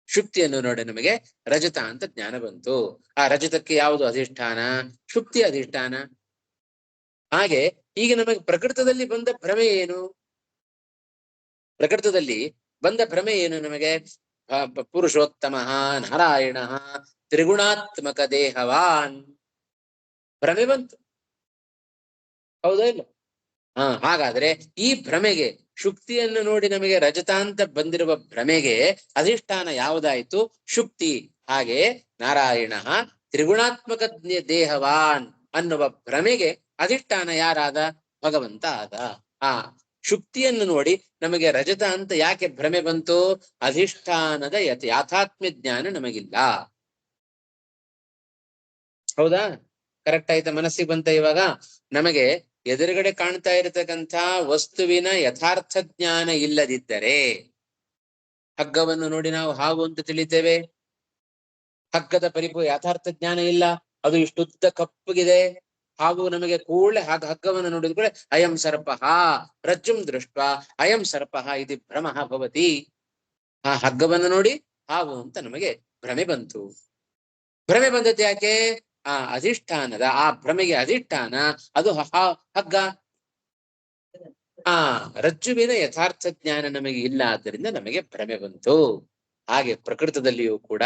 ಶುಕ್ತಿಯನ್ನು ನೋಡಿ ನಮಗೆ ರಜತ ಅಂತ ಜ್ಞಾನ ಬಂತು. ಆ ರಜತಕ್ಕೆ ಯಾವುದು ಅಧಿಷ್ಠಾನ? ಶುಕ್ತಿ ಅಧಿಷ್ಠಾನ. ಹಾಗೆ ಈಗ ನಮಗೆ ಪ್ರಕೃತದಲ್ಲಿ ಬಂದ ಭ್ರಮೆ ಏನು? ಪ್ರಕೃತದಲ್ಲಿ ಬಂದ ಭ್ರಮೆ ಏನು? ನಮಗೆ ಪುರುಷೋತ್ತಮ ನಾರಾಯಣ ತ್ರಿಗುಣಾತ್ಮಕ ದೇಹವಾನ್ ಭ್ರಮೆ ಬಂತು. ಹೌದಾ ಇಲ್ಲ? ಹಾಗಾದ್ರೆ ಈ ಭ್ರಮೆಗೆ, ಶುಕ್ತಿಯನ್ನು ನೋಡಿ ನಮಗೆ ರಜತ ಅಂತ ಬಂದಿರುವ ಭ್ರಮೆಗೆ ಅಧಿಷ್ಠಾನ ಯಾವುದಾಯ್ತು? ಶುಕ್ತಿ. ಹಾಗೆ ನಾರಾಯಣ ತ್ರಿಗುಣಾತ್ಮಕ ದೇಹವಾನ್ ಅನ್ನುವ ಭ್ರಮೆಗೆ ಅಧಿಷ್ಠಾನ ಯಾರಾದ? ಭಗವಂತ ಆದ. ಶುಕ್ತಿಯನ್ನು ನೋಡಿ ನಮಗೆ ರಜತ ಅಂತ ಯಾಕೆ ಭ್ರಮೆ ಬಂತು? ಅಧಿಷ್ಠಾನದ ಯಾಥಾತ್ಮ್ಯ ಜ್ಞಾನ ನಮಗಿಲ್ಲ. ಹೌದಾ? ಕರೆಕ್ಟ್ ಆಯ್ತಾ? ಮನಸ್ಸಿಗೆ ಬಂತ ಇವಾಗ? ನಮಗೆ ಎದುರುಗಡೆ ಕಾಣ್ತಾ ಇರತಕ್ಕಂಥ ವಸ್ತುವಿನ ಯಥಾರ್ಥ ಜ್ಞಾನ ಇಲ್ಲದಿದ್ದರೆ ಹಗ್ಗವನ್ನು ನೋಡಿ ನಾವು ಹಾವು ಅಂತ ತಿಳಿತೇವೆ. ಹಗ್ಗದ ಯಥಾರ್ಥ ಜ್ಞಾನ ಇಲ್ಲ. ಅದು ಇಷ್ಟುದ್ದ ಕಪ್ಪಗಿದೆ. ಹಾವು ನಮಗೆ ಕೂಡಲೇ ಹಗ್ಗವನ್ನು ನೋಡಿದ ಕೂಡ ಅಯಂ ಸರ್ಪಃ ರಜ್ಜುಂ ದೃಷ್ಟ ಅಯಂ ಸರ್ಪಃ ಇದು ಭ್ರಮಃ ಭವತಿ. ಆ ಹಗ್ಗವನ್ನು ನೋಡಿ ಹಾವು ಅಂತ ನಮಗೆ ಭ್ರಮೆ ಬಂತು. ಭ್ರಮೆ ಬಂದದ್ದು ಯಾಕೆ? ಆ ಅಧಿಷ್ಠಾನದ ಆ ಭ್ರಮೆಗೆ ಅಧಿಷ್ಠಾನ ಅದು ಹಗ್ಗ. ಆ ರಜ್ಜುವಿನ ಯಥಾರ್ಥ ಜ್ಞಾನ ನಮಗೆ ಇಲ್ಲ, ಆದ್ದರಿಂದ ನಮಗೆ ಭ್ರಮೆ ಬಂತು. ಹಾಗೆ ಪ್ರಕೃತದಲ್ಲಿಯೂ ಕೂಡ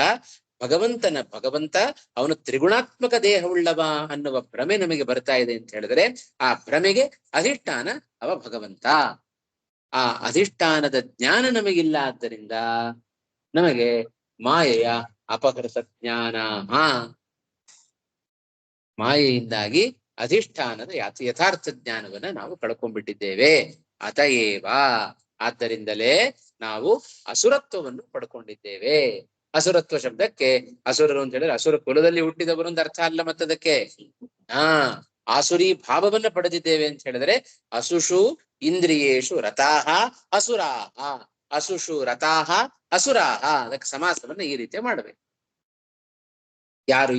ಭಗವಂತ ಅವನು ತ್ರಿಗುಣಾತ್ಮಕ ದೇಹವುಳ್ಳವ ಅನ್ನುವ ಭ್ರಮೆ ನಮಗೆ ಬರ್ತಾ ಇದೆ ಅಂತ ಹೇಳಿದ್ರೆ ಆ ಭ್ರಮೆಗೆ ಅಧಿಷ್ಠಾನ ಅವ ಭಗವಂತ. ಆ ಅಧಿಷ್ಠಾನದ ಜ್ಞಾನ ನಮಗಿಲ್ಲ, ಆದ್ದರಿಂದ ನಮಗೆ ಮಾಯೆಯ ಅಪಹೃತ ಜ್ಞಾನ, ಮಾಯೆಯಿಂದಾಗಿ ಅಧಿಷ್ಠಾನದ ಯಥಾರ್ಥ ಜ್ಞಾನವನ್ನ ನಾವು ಕಳ್ಕೊಂಡ್ಬಿಟ್ಟಿದ್ದೇವೆ. ಅತಏವ, ಆದ್ದರಿಂದಲೇ ನಾವು ಅಸುರತ್ವವನ್ನು ಪಡ್ಕೊಂಡಿದ್ದೇವೆ. ಅಸುರತ್ವ ಶಬ್ದಕ್ಕೆ ಅಸುರರು ಅಂತ ಹೇಳಿದ್ರೆ ಅಸುರ ಕುಲದಲ್ಲಿ ಹುಟ್ಟಿದವರು ಅಂತ ಅರ್ಥ ಅಲ್ಲ. ಮತ್ತದಕ್ಕೆ ಆಸುರಿ ಭಾವವನ್ನ ಪಡೆದಿದ್ದೇವೆ ಅಂತ ಹೇಳಿದ್ರೆ ಅಸುಷು ಇಂದ್ರಿಯೇಶು ರತಾಹ ಅಸುರಾಹ, ಅಸುಷು ರತಾಹ ಅಸುರಾಹ, ಅದಕ್ಕೆ ಸಮಾಸವನ್ನ ಈ ರೀತಿ ಮಾಡಬೇಕು. ಯಾರು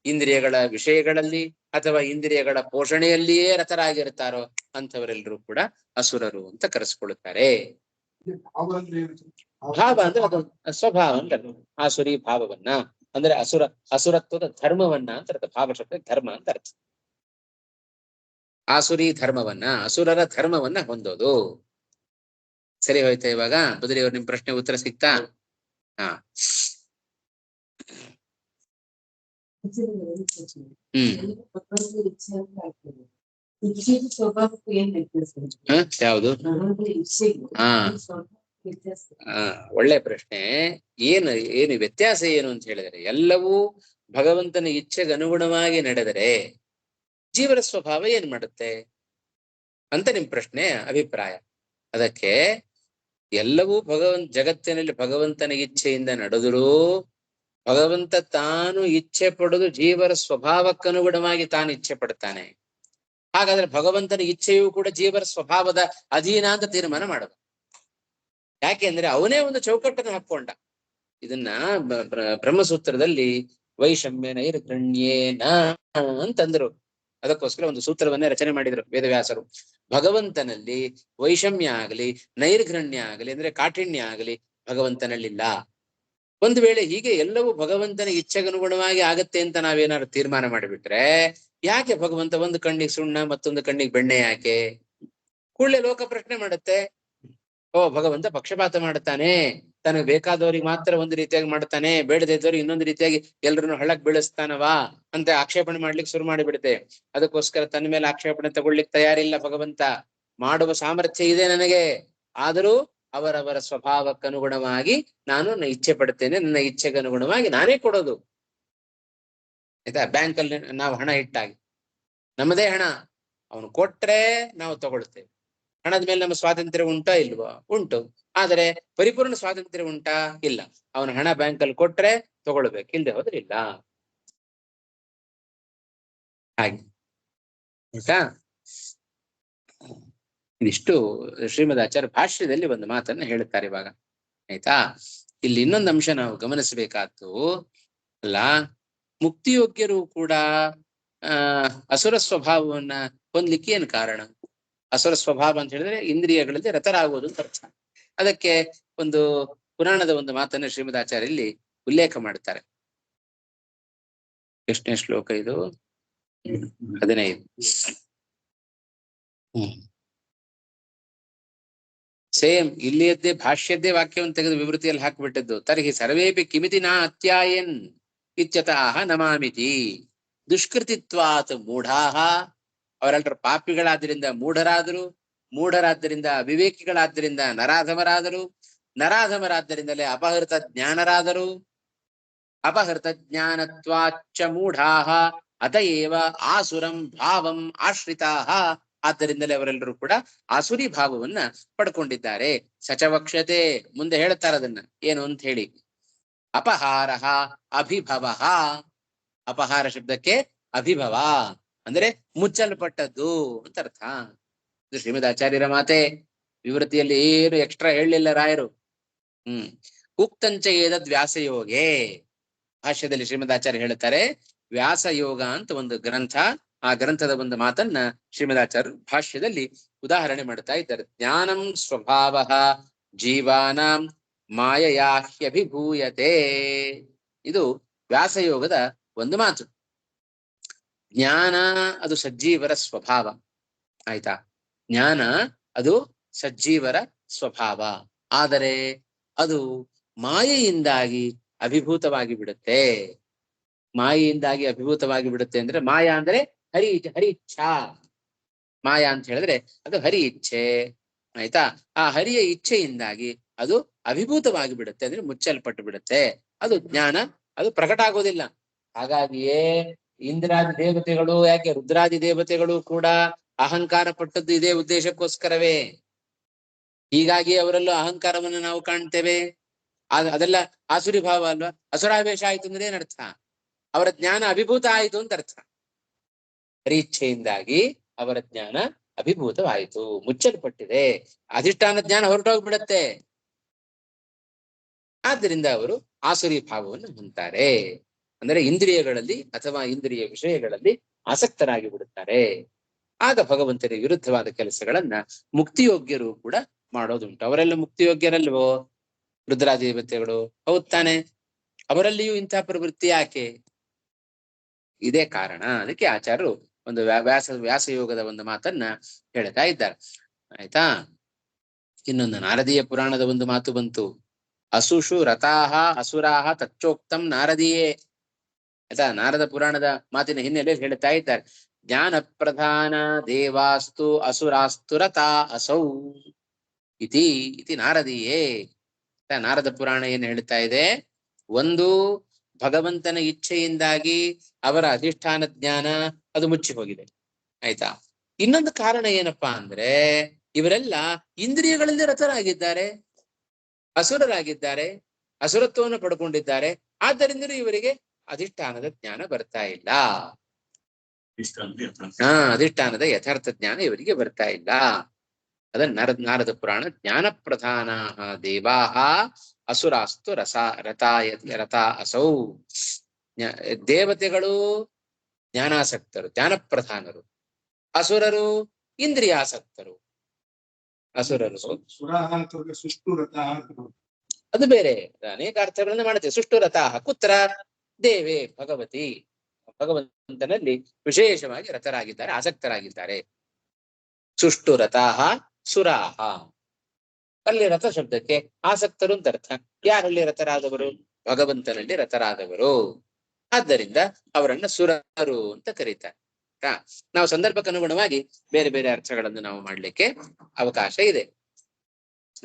ಇಂದ್ರಿಯಗಳ ವಿಷಯಗಳಲ್ಲಿ ಅಥವಾ ಇಂದ್ರಿಯಗಳ ಪೋಷಣೆಯಲ್ಲಿಯೇ ರತರಾಗಿರ್ತಾರೋ ಅಂಥವರೆಲ್ಲರೂ ಕೂಡ ಅಸುರರು ಅಂತ ಕರೆಸ್ಕೊಳ್ತಾರೆ. ಭಾವ ಅಂದ್ರೆ ಅದು ಸ್ವಭಾವ ಅಂತ ಆಸುರಿ ಭಾವವನ್ನ ಅಂದ್ರೆ ಅಸುರತ್ವದ ಧರ್ಮವನ್ನ ಅಂತ ಅರ್ಥ. ಭಾವ ಶಬ್ದ ಧರ್ಮ ಅಂತ ಅರ್ಥ. ಆಸುರಿ ಧರ್ಮವನ್ನ, ಅಸುರರ ಧರ್ಮವನ್ನ ಹೊಂದೋದು. ಸರಿ ಹೋಯ್ತಾ ಇವಾಗ? ಬದಲಿಯವ್ರು ನಿಮ್ ಪ್ರಶ್ನೆ ಉತ್ತರ ಸಿಕ್ತಾ? ಹಾ ಯಾವುದು? ಒಳ್ಳೆ ಪ್ರಶ್ನೆ. ಏನು ವ್ಯತ್ಯಾಸ ಏನು ಅಂತ ಹೇಳಿದರೆ, ಎಲ್ಲವೂ ಭಗವಂತನ ಇಚ್ಛೆಗೆ ಅನುಗುಣವಾಗಿ ನಡೆದರೆ ಜೀವನ ಸ್ವಭಾವ ಏನ್ ಮಾಡುತ್ತೆ ಅಂತ ನಿಮ್ ಪ್ರಶ್ನೆ ಅಭಿಪ್ರಾಯ. ಅದಕ್ಕೆ ಎಲ್ಲವೂ ಜಗತ್ತಿನಲ್ಲಿ ಭಗವಂತನ ಇಚ್ಛೆಯಿಂದ ನಡೆದರೂ ಭಗವಂತ ತಾನು ಇಚ್ಛೆ ಪಡುವುದು ಜೀವರ ಸ್ವಭಾವಕ್ಕನುಗುಣವಾಗಿ ತಾನು ಇಚ್ಛೆ ಪಡ್ತಾನೆ. ಹಾಗಾದ್ರೆ ಭಗವಂತನ ಇಚ್ಛೆಯೂ ಕೂಡ ಜೀವರ ಸ್ವಭಾವದ ಅಧೀನ ಅಂತ ತೀರ್ಮಾನ ಮಾಡಬೇಕು. ಯಾಕೆಂದ್ರೆ ಅವನೇ ಒಂದು ಚೌಕಟ್ಟನ್ನು ಹಾಕೊಂಡ. ಇದನ್ನ ಬ್ರಹ್ಮಸೂತ್ರದಲ್ಲಿ ವೈಷಮ್ಯ ನೈರ್ಗಣ್ಯೇನ ಅಂತಂದ್ರು. ಅದಕ್ಕೋಸ್ಕರ ಒಂದು ಸೂತ್ರವನ್ನೇ ರಚನೆ ಮಾಡಿದ್ರು ವೇದವ್ಯಾಸರು. ಭಗವಂತನಲ್ಲಿ ವೈಷಮ್ಯ ಆಗಲಿ ನೈರ್ಘಣ್ಯ ಆಗಲಿ ಅಂದ್ರೆ ಕಾಠಿಣ್ಯ ಆಗಲಿ ಭಗವಂತನಲ್ಲಿಲ್ಲ. ಒಂದು ವೇಳೆ ಹೀಗೆ ಎಲ್ಲವೂ ಭಗವಂತನ ಇಚ್ಛೆಗನುಗುಣವಾಗಿ ಆಗತ್ತೆ ಅಂತ ನಾವೇನಾದ್ರು ತೀರ್ಮಾನ ಮಾಡಿಬಿಟ್ರೆ ಯಾಕೆ ಭಗವಂತ ಒಂದು ಕಣ್ಣಿಗೆ ಸುಣ್ಣ ಮತ್ತೊಂದು ಕಣ್ಣಿಗೆ ಬೆಣ್ಣೆ ಯಾಕೆ? ಕೂಡಲೇ ಲೋಕ ಪ್ರಶ್ನೆ ಮಾಡುತ್ತೆ, ಓ ಭಗವಂತ ಪಕ್ಷಪಾತ ಮಾಡುತ್ತಾನೆ, ತನಗೆ ಬೇಕಾದವ್ರಿಗೆ ಮಾತ್ರ ಒಂದು ರೀತಿಯಾಗಿ ಮಾಡ್ತಾನೆ, ಬೇಡದಿದ್ದವ್ರಿಗೆ ಇನ್ನೊಂದು ರೀತಿಯಾಗಿ ಎಲ್ಲರನ್ನು ಹಳ್ಳಕ್ ಬೀಳಿಸ್ತಾನವಾ ಅಂತ ಆಕ್ಷೇಪಣೆ ಮಾಡ್ಲಿಕ್ಕೆ ಶುರು ಮಾಡಿಬಿಡುತ್ತೆ. ಅದಕ್ಕೋಸ್ಕರ ತನ್ನ ಮೇಲೆ ಆಕ್ಷೇಪಣೆ ತಗೊಳ್ಲಿಕ್ಕೆ ತಯಾರಿಲ್ಲ ಭಗವಂತ. ಮಾಡುವ ಸಾಮರ್ಥ್ಯ ಇದೆ ನನಗೆ, ಆದರೂ ಅವರವರ ಸ್ವಭಾವಕ್ಕನುಗುಣವಾಗಿ ನಾನು ಇಚ್ಛೆ ಪಡ್ತೇನೆ, ನನ್ನ ಇಚ್ಛೆಗೆ ಅನುಗುಣವಾಗಿ ನಾನೇ ಕೊಡೋದು. ಆಯ್ತಾ? ಬ್ಯಾಂಕಲ್ಲಿ ನಾವು ಹಣ ಇಟ್ಟಾಗಿ ನಮ್ಮದೇ ಹಣ, ಅವನು ಕೊಟ್ರೆ ನಾವು ತಗೊಳ್ತೇವೆ. ಹಣದ ಮೇಲೆ ನಮ್ಮ ಸ್ವಾತಂತ್ರ್ಯ ಉಂಟಾ ಇಲ್ವಾ? ಉಂಟು. ಆದರೆ ಪರಿಪೂರ್ಣ ಸ್ವಾತಂತ್ರ್ಯ ಉಂಟಾ? ಇಲ್ಲ. ಅವನ ಹಣ ಬ್ಯಾಂಕಲ್ಲಿ ಕೊಟ್ರೆ ತಗೊಳ್ಬೇಕು, ಇಲ್ಲದೆ ಹೋದ್ರೆ ಇಲ್ಲ. ಹಾಗೆ ಆಯ್ತಾ? ಇದಿಷ್ಟು ಶ್ರೀಮದ್ ಆಚಾರ್ಯ ಭಾಷ್ಯದಲ್ಲಿ ಒಂದು ಮಾತನ್ನ ಹೇಳುತ್ತಾರೆ ಇವಾಗ. ಆಯ್ತಾ? ಇಲ್ಲಿ ಇನ್ನೊಂದು ಅಂಶ ನಾವು ಗಮನಿಸಬೇಕಾದ್ದು, ಅಲ್ಲ ಮುಕ್ತಿಯೋಗ್ಯರು ಕೂಡ ಅಸುರ ಸ್ವಭಾವವನ್ನ ಹೊಂದ್ಲಿಕ್ಕೆ ಏನು ಕಾರಣ? ಅಸುರ ಸ್ವಭಾವ ಅಂತ ಹೇಳಿದ್ರೆ ಇಂದ್ರಿಯಗಳಲ್ಲಿ ರತರಾಗುವುದು ಅಂತ ಅರ್ಥ. ಅದಕ್ಕೆ ಒಂದು ಪುರಾಣದ ಒಂದು ಮಾತನ್ನ ಶ್ರೀಮದ್ ಆಚಾರ್ಯ ಇಲ್ಲಿ ಉಲ್ಲೇಖ ಮಾಡ್ತಾರೆ. ಎಷ್ಟನೇ ಶ್ಲೋಕ ಇದು? 15. ಸೇಮ್ ಇಲ್ಲಿಯದ್ದೇ ಭಾಷ್ಯದ್ದೇ ವಾಕ್ಯವನ್ನು ತೆಗೆದು ವಿವೃತಿಯಲ್ಲಿ ಹಾಕಿಬಿಟ್ಟದ್ದು. ತರ್ಹಿ ಸರ್ವೇಪಿ ಕಿಮಿತಿ ನಾ ಅತ್ಯಾಯನ್ ಇತ್ಯತಃ ನಮಾಮಿತಿ ದುಷ್ಕೃತಿತ್ವಾತ್ ಮೂಢಾಹ. ಅವರೆಲ್ಲರೂ ಪಾಪಿಗಳಾದ್ದರಿಂದ ಮೂಢರಾದ್ದರಿಂದ ಅವಿವೇಕಿಗಳಾದ್ದರಿಂದ ನರಾಧಮರಾದ್ದರಿಂದಲೇ ಅಪಹೃತ ಜ್ಞಾನರಾದರು. ಅಪಹೃತ ಜ್ಞಾನತ್ವಾಚ್ಚ ಮೂಢಾಹ ಅತಏವ ಆಸುರಂ ಭಾವಂ ಆಶ್ರಿತಾಹ. ಆದ್ದರಿಂದಲೇ ಅವರೆಲ್ಲರೂ ಕೂಡ ಆಸುರಿ ಭಾವವನ್ನ ಪಡ್ಕೊಂಡಿದ್ದಾರೆ. ಸಚವಕ್ಷತೆ, ಮುಂದೆ ಹೇಳ್ತಾರೆ ಅದನ್ನ ಏನು ಅಂತ ಹೇಳಿ. ಅಪಹಾರ ಅಭಿಭವ. ಅಪಹಾರ ಶಬ್ದಕ್ಕೆ ಅಭಿಭವ ಅಂದ್ರೆ ಮುಚ್ಚಲ್ಪಟ್ಟದ್ದು ಅಂತ ಅರ್ಥ. ಇದು ಶ್ರೀಮದ್ ಆಚಾರ್ಯರ ಮಾತೆ. ವಿವೃತಿಯಲ್ಲಿ ಏನು ಎಕ್ಸ್ಟ್ರಾ ಹೇಳಲಿಲ್ಲ ರಾಯರು. ಉಕ್ತಂಚ ಏದದ್ ವ್ಯಾಸಯೋಗೆ. ಭಾಷ್ಯದಲ್ಲಿ ಶ್ರೀಮದ್ ಆಚಾರ್ಯ ಹೇಳುತ್ತಾರೆ, ವ್ಯಾಸಯೋಗ ಅಂತ ಒಂದು ಗ್ರಂಥ, ಆ ಗ್ರಂಥದ ಒಂದು ಮಾತನ್ನ ಶ್ರೀಮದಾಚಾರ್ಯರು ಭಾಷ್ಯದಲ್ಲಿ ಉದಾಹರಣೆ ಮಾಡ್ತಾ ಇದ್ದಾರೆ. ಜ್ಞಾನಂ ಸ್ವಭಾವ ಜೀವಾನಾಂ ಮಾಯಯಾ ಹ್ಯಭಿಭೂಯತೆ. ಇದು ವ್ಯಾಸಯೋಗದ ಒಂದು ಮಾತು. ಜ್ಞಾನ ಅದು ಸಜ್ಜೀವರ ಸ್ವಭಾವ. ಆಯ್ತಾ? ಜ್ಞಾನ ಅದು ಸಜ್ಜೀವರ ಸ್ವಭಾವ. ಆದರೆ ಅದು ಮಾಯೆಯಿಂದಾಗಿ ಅಭಿಭೂತವಾಗಿ ಬಿಡುತ್ತೆ. ಮಾಯೆಯಿಂದಾಗಿ ಅಭಿಭೂತವಾಗಿ ಬಿಡುತ್ತೆ ಅಂದ್ರೆ, ಮಾಯಾ ಅಂದ್ರೆ ಹರಿ ಇಚ್ಛಾ. ಮಾಯಾ ಅಂತ ಹೇಳಿದ್ರೆ ಅದು ಹರಿ ಇಚ್ಛೆ. ಆಯ್ತಾ? ಆ ಹರಿಯ ಇಚ್ಛೆಯಿಂದಾಗಿ ಅದು ಅಭಿಭೂತವಾಗಿ ಬಿಡುತ್ತೆ, ಅಂದ್ರೆ ಮುಚ್ಚಲ್ಪಟ್ಟು ಬಿಡುತ್ತೆ. ಅದು ಜ್ಞಾನ, ಅದು ಪ್ರಕಟ ಆಗೋದಿಲ್ಲ. ಹಾಗಾಗಿಯೇ ಇಂದ್ರಾದಿ ದೇವತೆಗಳು, ಯಾಕೆ ರುದ್ರಾದಿ ದೇವತೆಗಳು ಕೂಡ ಅಹಂಕಾರ ಪಟ್ಟದ್ದು ಇದೇ ಉದ್ದೇಶಕ್ಕೋಸ್ಕರವೇ. ಹೀಗಾಗಿ ಅವರಲ್ಲೂ ಅಹಂಕಾರವನ್ನು ನಾವು ಕಾಣ್ತೇವೆ. ಅದೆಲ್ಲ ಆಸುರಿ ಭಾವ ಅಲ್ವಾ? ಅಸುರಾವೇಶ ಆಯ್ತು ಅಂದ್ರೆ ಏನರ್ಥ? ಅವರ ಜ್ಞಾನ ಅಭಿಭೂತ ಆಯಿತು ಅಂತ ಅರ್ಥ. ಪರೀಕ್ಷೆಯಿಂದಾಗಿ ಅವರ ಜ್ಞಾನ ಅಭಿಭೂತವಾಯಿತು, ಮುಚ್ಚಲ್ಪಟ್ಟಿದೆ, ಅಧಿಷ್ಠಾನ ಜ್ಞಾನ ಹೊರಟೋಗ್ಬಿಡತ್ತೆ. ಆದ್ದರಿಂದ ಅವರು ಆಸುರಿ ಭಾವವನ್ನು ಹೊಂತಾರೆ. ಅಂದರೆ ಇಂದ್ರಿಯಗಳಲ್ಲಿ ಅಥವಾ ಇಂದ್ರಿಯ ವಿಷಯಗಳಲ್ಲಿ ಆಸಕ್ತರಾಗಿ ಬಿಡುತ್ತಾರೆ. ಆಗ ಭಗವಂತನಿಗೆ ವಿರುದ್ಧವಾದ ಕೆಲಸಗಳನ್ನ ಮುಕ್ತಿಯೋಗ್ಯರು ಕೂಡ ಮಾಡೋದುಂಟು. ಅವರೆಲ್ಲ ಮುಕ್ತಿಯೋಗ್ಯರಲ್ವೋ ರುದ್ರಾದಿ ದೇವತೆಗಳು? ಹೌದ್ ತಾನೆ? ಅವರಲ್ಲಿಯೂ ಇಂಥ ಪ್ರವೃತ್ತಿ ಯಾಕೆ? ಇದೇ ಕಾರಣ. ಅದಕ್ಕೆ ಆಚಾರ್ಯರು ಒಂದು ವ್ಯಾಸಯೋಗದ ಒಂದು ಮಾತನ್ನ ಹೇಳ್ತಾ ಇದ್ದಾರೆ. ಆಯ್ತಾ? ಇನ್ನೊಂದು ನಾರದೀಯ ಪುರಾಣದ ಒಂದು ಮಾತು ಬಂತು. ಅಸುಷು ರಥಾಹ ಅಸುರಾಹ ತಚ್ಚೋಕ್ತಂ ನಾರದೀಯೇ. ಆಯ್ತಾ? ನಾರದ ಪುರಾಣದ ಮಾತಿನ ಹಿನ್ನೆಲೆಯಲ್ಲಿ ಹೇಳ್ತಾ ಇದ್ದಾರೆ, ಜ್ಞಾನ ಪ್ರಧಾನ ದೇವಾಸ್ತು ಅಸುರಾಸ್ತು ರಥಾ ಅಸೌ ಇತಿ ನಾರದೀಯೇ. ನಾರದ ಪುರಾಣ ಏನ್ ಹೇಳ್ತಾ ಇದೆ? ಒಂದು, ಭಗವಂತನ ಇಚ್ಛೆಯಿಂದಾಗಿ ಅವರ ಅಧಿಷ್ಠಾನ ಜ್ಞಾನ ಅದು ಮುಚ್ಚಿ ಹೋಗಿದೆ. ಆಯ್ತಾ? ಇನ್ನೊಂದು ಕಾರಣ ಏನಪ್ಪಾ ಅಂದ್ರೆ, ಇವರೆಲ್ಲ ಇಂದ್ರಿಯಗಳಲ್ಲಿ ರಥರಾಗಿದ್ದಾರೆ, ಅಸುರರಾಗಿದ್ದಾರೆ, ಅಸುರತ್ವವನ್ನು ಪಡ್ಕೊಂಡಿದ್ದಾರೆ. ಆದ್ದರಿಂದಲೂ ಇವರಿಗೆ ಅಧಿಷ್ಠಾನದ ಜ್ಞಾನ ಬರ್ತಾ ಇಲ್ಲ. ಅಧಿಷ್ಠಾನದ ಯಥಾರ್ಥ ಜ್ಞಾನ ಇವರಿಗೆ ಬರ್ತಾ ಇಲ್ಲ. ಅದನ್ನ ನಾರದ ಪುರಾಣ ಜ್ಞಾನ ಪ್ರಧಾನ ದೇವಾಹ ಅಸುರಾಸ್ತು ರಥ ಅಸೌ. ದೇವತೆಗಳು ಜ್ಞಾನಾಸಕ್ತರು, ಜ್ಞಾನ ಪ್ರಧಾನರು. ಅಸುರರು ಇಂದ್ರಿಯಾಸಕ್ತರು. ಅಸುರರು ಅದು ಬೇರೆ, ಅನೇಕ ಅರ್ಥಗಳನ್ನ ಮಾಡುತ್ತೆ. ಸುಷ್ಟು ರಥಾಹ ಕುತ್ರ ದೇವೇ ಭಗವತಿ. ಭಗವಂತನಲ್ಲಿ ವಿಶೇಷವಾಗಿ ರಥರಾಗಿದ್ದಾರೆ, ಆಸಕ್ತರಾಗಿದ್ದಾರೆ. ಸುಷ್ಟು ರಥಾಹ ಸುರಾಹ. ಅಲ್ಲಿ ರಥ ಶಬ್ದಕ್ಕೆ ಆಸಕ್ತರು ಅಂತ ಅರ್ಥ. ಯಾರಲ್ಲಿ ರಥರಾದವರು? ಭಗವಂತನಲ್ಲಿ ರಥರಾದವರು. ಆದ್ದರಿಂದ ಅವರನ್ನ ಸುರರು ಅಂತ ಕರೀತಾರೆ. ನಾವು ಸಂದರ್ಭಕ್ಕನುಗುಣವಾಗಿ ಬೇರೆ ಬೇರೆ ಅರ್ಥಗಳನ್ನು ನಾವು ಮಾಡ್ಲಿಕ್ಕೆ ಅವಕಾಶ ಇದೆ.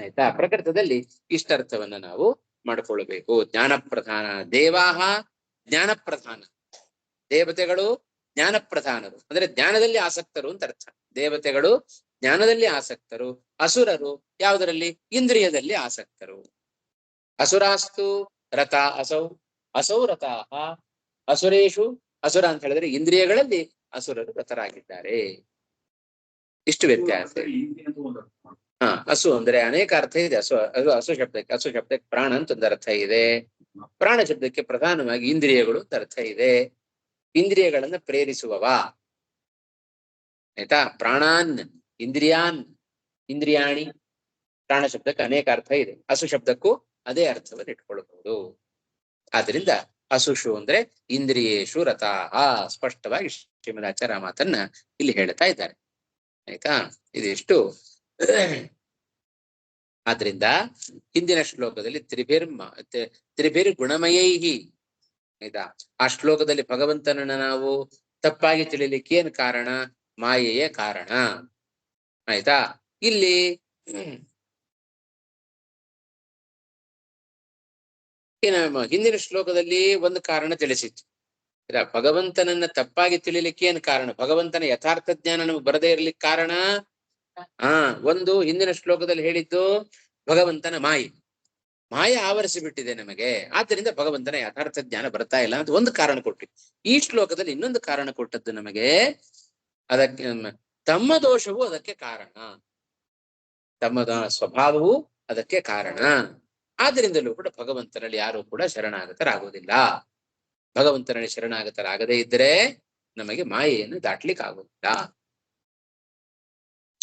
ಆಯ್ತಾ? ಪ್ರಕೃತದಲ್ಲಿ ಇಷ್ಟರ್ಥವನ್ನ ನಾವು ಮಾಡಿಕೊಳ್ಳಬೇಕು. ಜ್ಞಾನ ಪ್ರಧಾನ ದೇವಾಹ, ಜ್ಞಾನ ಪ್ರಧಾನ ದೇವತೆಗಳು, ಜ್ಞಾನ ಪ್ರಧಾನರು ಅಂದ್ರೆ ಜ್ಞಾನದಲ್ಲಿ ಆಸಕ್ತರು ಅಂತ ಅರ್ಥ. ದೇವತೆಗಳು ಜ್ಞಾನದಲ್ಲಿ ಆಸಕ್ತರು, ಅಸುರರು ಯಾವುದರಲ್ಲಿ? ಇಂದ್ರಿಯದಲ್ಲಿ ಆಸಕ್ತರು. ಅಸುರಾಸ್ತು ರಥ ಅಸೌ ಅಸೌ ರಥಾಹ. ಅಸುರೇಶು, ಅಸುರ ಅಂತ ಹೇಳಿದ್ರೆ ಇಂದ್ರಿಯಗಳಲ್ಲಿ ಅಸುರರು ರಥರಾಗಿದ್ದಾರೆ. ಇಷ್ಟು ವ್ಯತ್ಯಾಸ. ಹಸು ಅಂದ್ರೆ ಅನೇಕ ಅರ್ಥ ಇದೆ. ಹಸು ಶಬ್ದಕ್ಕೆ ಪ್ರಾಣ ಅಂತ ಒಂದು ಅರ್ಥ ಇದೆ. ಪ್ರಾಣ ಶಬ್ದಕ್ಕೆ ಪ್ರಧಾನವಾಗಿ ಇಂದ್ರಿಯಗಳು ಅಂತ ಅರ್ಥ ಇದೆ. ಇಂದ್ರಿಯಗಳನ್ನ ಪ್ರೇರಿಸುವವ. ಆಯ್ತಾ? ಪ್ರಾಣಾನ್ ಇಂದ್ರಿಯಾನ್, ಇಂದ್ರಿಯಾಣಿ. ಪ್ರಾಣ ಶಬ್ದಕ್ಕೆ ಅನೇಕ ಅರ್ಥ ಇದೆ. ಹಸು ಶಬ್ದಕ್ಕೂ ಅದೇ ಅರ್ಥವನ್ನು ಇಟ್ಕೊಳ್ಬಹುದು. ಆದ್ರಿಂದ ಅಸುಷು ಅಂದ್ರೆ ಇಂದ್ರಿಯೇಶು ರಥಾಹ. ಸ್ಪಷ್ಟವಾಗಿ ಶ್ರೀಮದಾಚಾರ್ಯ ಮಾತನ್ನ ಇಲ್ಲಿ ಹೇಳ್ತಾ ಇದ್ದಾರೆ. ಆಯ್ತಾ? ಇದೆಷ್ಟು. ಆದ್ರಿಂದ ಹಿಂದಿನ ಶ್ಲೋಕದಲ್ಲಿ ತ್ರಿಭಿರ್ ಗುಣಮಯೈಹಿ. ಆಯ್ತಾ? ಆ ಶ್ಲೋಕದಲ್ಲಿ ಭಗವಂತನನ್ನ ನಾವು ತಪ್ಪಾಗಿ ತಿಳಿಲಿಕ್ಕೆ ಏನ್ ಕಾರಣ? ಮಾಯೆಯೇ ಕಾರಣ. ಆಯ್ತಾ? ಇಲ್ಲಿ ಹಿಂದಿನ ಶ್ಲೋಕದಲ್ಲಿ ಒಂದು ಕಾರಣ ತಿಳಿಸಿತ್ತು. ಭಗವಂತನನ್ನ ತಪ್ಪಾಗಿ ತಿಳಿಲಿಕ್ಕೆ ಏನ್ ಕಾರಣ? ಭಗವಂತನ ಯಥಾರ್ಥ ಜ್ಞಾನ ನಮಗೆ ಬರದೇ ಇರ್ಲಿಕ್ಕೆ ಕಾರಣ ಒಂದು, ಹಿಂದಿನ ಶ್ಲೋಕದಲ್ಲಿ ಹೇಳಿದ್ದು ಭಗವಂತನ ಮಾಯೆ ಆವರಿಸಿ ಬಿಟ್ಟಿದೆ ನಮಗೆ. ಆದ್ದರಿಂದ ಭಗವಂತನ ಯಥಾರ್ಥ ಜ್ಞಾನ ಬರ್ತಾ ಇಲ್ಲ ಅಂತ ಒಂದು ಕಾರಣ ಕೊಟ್ಟಿ. ಈ ಶ್ಲೋಕದಲ್ಲಿ ಇನ್ನೊಂದು ಕಾರಣ ಕೊಟ್ಟದ್ದು ನಮಗೆ. ಅದಕ್ಕೆ ತಮ್ಮ ದೋಷವು ಅದಕ್ಕೆ ಕಾರಣ, ತಮ್ಮ ಸ್ವಭಾವವು ಅದಕ್ಕೆ ಕಾರಣ. ಆದ್ದರಿಂದಲೂ ಕೂಡ ಭಗವಂತನಲ್ಲಿ ಯಾರು ಕೂಡ ಶರಣಾಗತರಾಗುವುದಿಲ್ಲ. ಭಗವಂತನಲ್ಲಿ ಶರಣಾಗತರಾಗದೇ ಇದ್ದರೆ ನಮಗೆ ಮಾಯೆಯನ್ನು ದಾಟ್ಲಿಕ್ಕೆ ಆಗುವುದಿಲ್ಲ.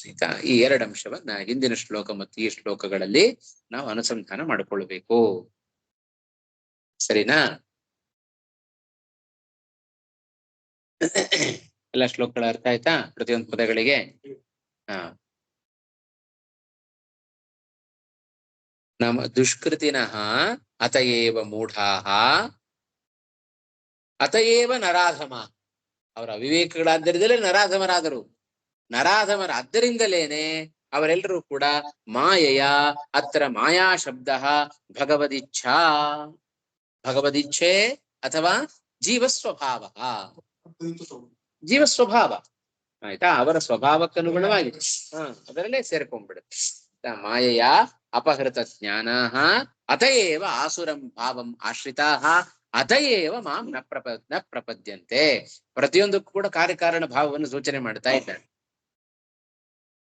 ಆಯ್ತಾ? ಈ ಎರಡು ಅಂಶವನ್ನ ಹಿಂದಿನ ಶ್ಲೋಕ ಮತ್ತು ಈ ಶ್ಲೋಕಗಳಲ್ಲಿ ನಾವು ಅನುಸಂಧಾನ ಮಾಡಿಕೊಳ್ಳಬೇಕು. ಸರಿನಾ? ಎಲ್ಲ ಶ್ಲೋಕಗಳ ಅರ್ಥ ಆಯ್ತಾ ಪ್ರತಿಯೊಂದು ಪದಗಳಿಗೆ? ಹಾ. ನಮ್ಮ ದುಷ್ಕೃತಿನಃ ಅತಯೇವ ಮೂಢಾಃ ಅತಯೇವ ನರಾಧಮ. ಅವರ ಅವಿವೇಕಗಳಾದ್ದರಿಂದಲೇ ನರಾಧಮರಾದರು. ನರಾಧಮರಾದ್ದರಿಂದಲೇನೆ ಅವರೆಲ್ಲರೂ ಕೂಡ ಮಾಯೆಯ, ಅತ್ರ ಮಾಯಾ ಶಬ್ದ ಭಗವದಿಚ್ಛಾ, ಭಗವದಿಚ್ಛೆ ಅಥವಾ ಜೀವಸ್ವಭಾವ, ಜೀವಸ್ವಭಾವ ಆಯ್ತಾ, ಅವರ ಸ್ವಭಾವಕ್ಕನುಗುಣವಾಗಿ ಅದರಲ್ಲೇ ಸೇರ್ಕೊಂಡ್ಬಿಡುತ್ತೆ. ಮಾಯೆಯ ಅಪಹೃತ ಜ್ಞಾನ ಅತಯೇವ ಆಸುರಂ ಭಾವಂ ಆಶ್ರಿತಾ ಅತಯೇವ ಮಾಂ ನ ಪ್ರಪದ್ಯಂತೆ. ಪ್ರತಿಯೊಂದಕ್ಕೂ ಕೂಡ ಕಾರ್ಯಕಾರಣ ಭಾವವನ್ನು ಸೂಚನೆ ಮಾಡ್ತಾ ಇದ್ದಾನೆ.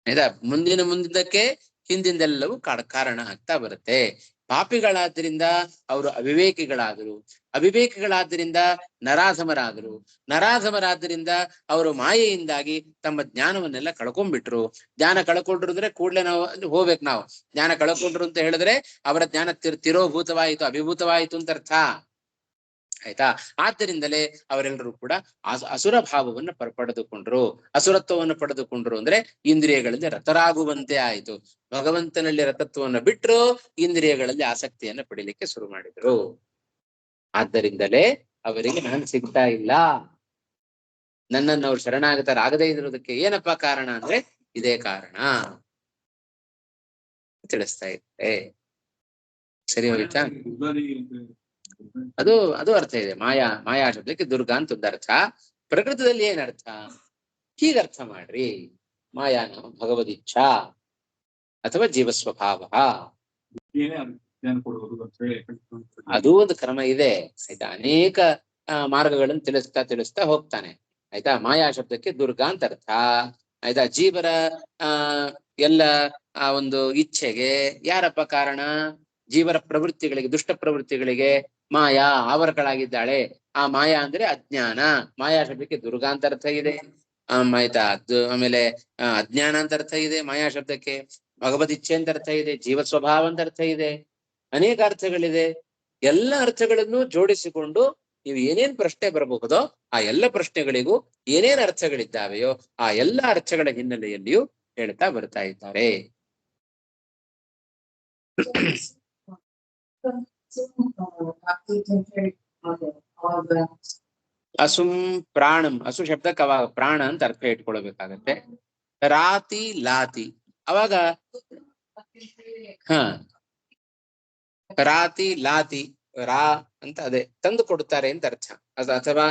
ಆಯ್ತಾ, ಮುಂದಿನದಕ್ಕೆ ಹಿಂದಿಂದೆಲ್ಲವೂ ಕಾರಣ ಆಗ್ತಾ ಬರುತ್ತೆ. ಪಾಪಿಗಳಾದ್ರಿಂದ ಅವರು ಅವಿವೇಕಿಗಳಾದರು, ಅವಿವೇಕಿಗಳಾದ್ರಿಂದ ನರಾಧಮರಾದರು, ನರಾಧಮರಾದ್ರಿಂದ ಅವರು ಮಾಯೆಯಿಂದಾಗಿ ತಮ್ಮ ಜ್ಞಾನವನ್ನೆಲ್ಲ ಕಳ್ಕೊಂಡ್ಬಿಟ್ರು. ಜ್ಞಾನ ಕಳ್ಕೊಂಡ್ರು ಅಂದ್ರೆ ಕೂಡ್ಲೆ ನಾವು ಹೋಗ್ಬೇಕು. ನಾವು ಜ್ಞಾನ ಕಳ್ಕೊಂಡ್ರು ಅಂತ ಹೇಳಿದ್ರೆ ಅವರ ಜ್ಞಾನ ತಿರೋಭೂತವಾಯಿತು, ಅಭಿಭೂತವಾಯಿತು ಅಂತ ಅರ್ಥ ಆಯ್ತಾ. ಆದ್ದರಿಂದಲೇ ಅವರೆಲ್ಲರೂ ಕೂಡ ಅಸುರ ಭಾವವನ್ನು ಪಡೆದುಕೊಂಡ್ರು. ಅಸುರತ್ವವನ್ನು ಪಡೆದುಕೊಂಡ್ರು ಅಂದ್ರೆ ಇಂದ್ರಿಯಗಳಲ್ಲಿ ರತರಾಗುವಂತೆ ಆಯಿತು. ಭಗವಂತನಲ್ಲಿ ರತತ್ವವನ್ನು ಬಿಟ್ಟರು, ಇಂದ್ರಿಯಗಳಲ್ಲಿ ಆಸಕ್ತಿಯನ್ನು ಪಡಿಲಿಕ್ಕೆ ಶುರು ಮಾಡಿದ್ರು. ಆದ್ದರಿಂದಲೇ ಅವರಿಗೆ ನಾನು ಸಿಗ್ತಾ ಇಲ್ಲ, ನನ್ನನ್ನು ಅವ್ರು ಶರಣಾಗತರಾಗದೇ ಇರೋದಕ್ಕೆ ಏನಪ್ಪಾ ಕಾರಣ ಅಂದ್ರೆ ಇದೇ ಕಾರಣ ತಿಳಿಸ್ತಾ ಇದ್ದಾರೆ. ಸರಿ ಹೋಯ್ತಾ? ಅದು ಅದು ಅರ್ಥ ಇದೆ. ಮಾಯಾ ಶಬ್ದಕ್ಕೆ ದುರ್ಗಾ ಅಂತ ಒಂದು ಅರ್ಥ. ಪ್ರಕೃತದಲ್ಲಿ ಏನರ್ಥ? ಹೀಗೆ ಅರ್ಥ ಮಾಡ್ರಿ. ಮಾಯಾ ನಾಮ ಭಗವದಿಚ್ಛಾ ಅಥವಾ ಜೀವಸ್ವಭಾವ. ಅದು ಒಂದು ಕ್ರಮ ಇದೆ ಆಯ್ತಾ. ಅನೇಕ ಮಾರ್ಗಗಳನ್ನು ತಿಳಿಸ್ತಾ ಹೋಗ್ತಾನೆ ಆಯ್ತಾ. ಮಾಯಾ ಶಬ್ದಕ್ಕೆ ದುರ್ಗಾ ಅಂತ ಅರ್ಥ ಆಯ್ತಾ. ಜೀವರ ಎಲ್ಲ ಒಂದು ಇಚ್ಛೆಗೆ ಯಾರಪ್ಪ ಕಾರಣ? ಜೀವರ ಪ್ರವೃತ್ತಿಗಳಿಗೆ, ದುಷ್ಟ ಪ್ರವೃತ್ತಿಗಳಿಗೆ ಮಾಯಾ ಆವರಗಳಾಗಿದ್ದಾಳೆ. ಆ ಮಾಯಾ ಅಂದ್ರೆ ಅಜ್ಞಾನ. ಮಾಯಾ ಶಬ್ದಕ್ಕೆ ದುರ್ಗಾ ಅಂತ ಅರ್ಥ ಇದೆ ಆಯ್ತಾ. ಆಮೇಲೆ ಅಜ್ಞಾನ ಅಂತ ಅರ್ಥ ಇದೆ ಮಾಯಾ ಶಬ್ದಕ್ಕೆ. ಭಗವದಿಚ್ಛೆ ಅಂತ ಅರ್ಥ ಇದೆ, ಜೀವ ಸ್ವಭಾವ ಅಂತ ಅರ್ಥ ಇದೆ, ಅನೇಕ ಅರ್ಥಗಳಿದೆ. ಎಲ್ಲ ಅರ್ಥಗಳನ್ನು ಜೋಡಿಸಿಕೊಂಡು ನೀವು ಏನೇನ್ ಪ್ರಶ್ನೆ ಬರಬಹುದೋ ಆ ಎಲ್ಲ ಪ್ರಶ್ನೆಗಳಿಗೂ ಏನೇನ್ ಅರ್ಥಗಳಿದ್ದಾವೆಯೋ ಆ ಎಲ್ಲ ಅರ್ಥಗಳ ಹಿನ್ನೆಲೆಯಲ್ಲಿಯೂ ಹೇಳ್ತಾ ಬರ್ತಾ ಇದ್ದಾರೆ. ಅಸುಂ ಪ್ರಾಣಂ, ಅಸು ಶಬ್ದಕ್ಕೆ ಅವಾಗ ಪ್ರಾಣ ಅಂತ ಅರ್ಥ ಇಟ್ಕೊಳ್ಬೇಕಾಗತ್ತೆ. ರಾತಿ ಲಾತಿ ಅವಾಗ ರಾತಿ ಲಾತಿ ರಾ ಅಂತ ಅದೇ ತಂದು ಕೊಡುತ್ತಾರೆ ಅಂತ ಅರ್ಥ. ಅಥವಾ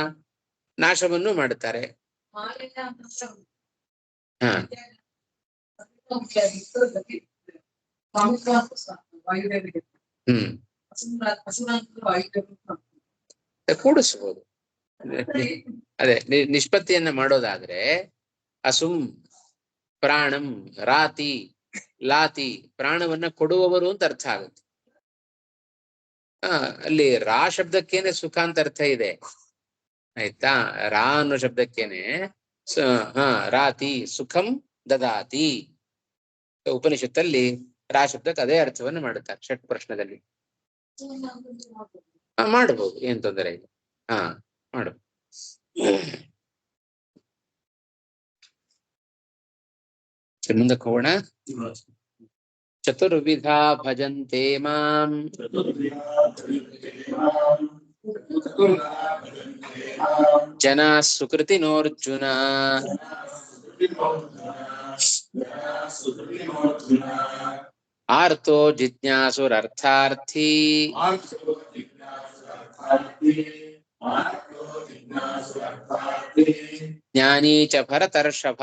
ನಾಶವನ್ನು ಮಾಡುತ್ತಾರೆ. ಕೂಡಿಸ್ಬೋದು. ಅದೇ ನಿಷ್ಪತ್ತಿಯನ್ನ ಮಾಡೋದಾದ್ರೆ ಅಸುಂ ಪ್ರಾಣಂ ರಾತಿ ಲಾತಿ, ಪ್ರಾಣವನ್ನ ಕೊಡುವವರು ಅಂತ ಅರ್ಥ ಆಗುತ್ತೆ. ಅಲ್ಲಿ ರಾ ಶಬ್ದಕ್ಕೇನೆ ಸುಖ ಅಂತ ಅರ್ಥ ಇದೆ ಆಯ್ತಾ. ರಾ ಅನ್ನೋ ಶಬ್ದಕ್ಕೇನೆ ರಾತಿ ಸುಖಂ ದದಾತಿ. ಉಪನಿಷತ್ತಲ್ಲಿ ರಾ ಶಬ್ದಕ್ಕೆ ಅದೇ ಅರ್ಥವನ್ನು ಮಾಡುತ್ತಾರೆ ಷಟ್ ಪ್ರಶ್ನದಲ್ಲಿ. ಮಾಡಬಹುದು, ಏನ್ ತೊಂದರೆ ಇಲ್ಲ. ಮಾಡು. ಮುಂದಕ್ಕೆ ಹೋಗೋಣ. ಚತುರ್ವಿಧಾ ಭಜಂತೆ ಮಾಂ ಜನಾ ಸುಕೃತಿನೋರ್ಜುನ. ಆರ್ತೋ ಜಿಜ್ಞಾಸುರರ್ಥಾರ್ಥಿ ಜ್ಞಾನಿ ಚ ಭರತರ್ಷಭ.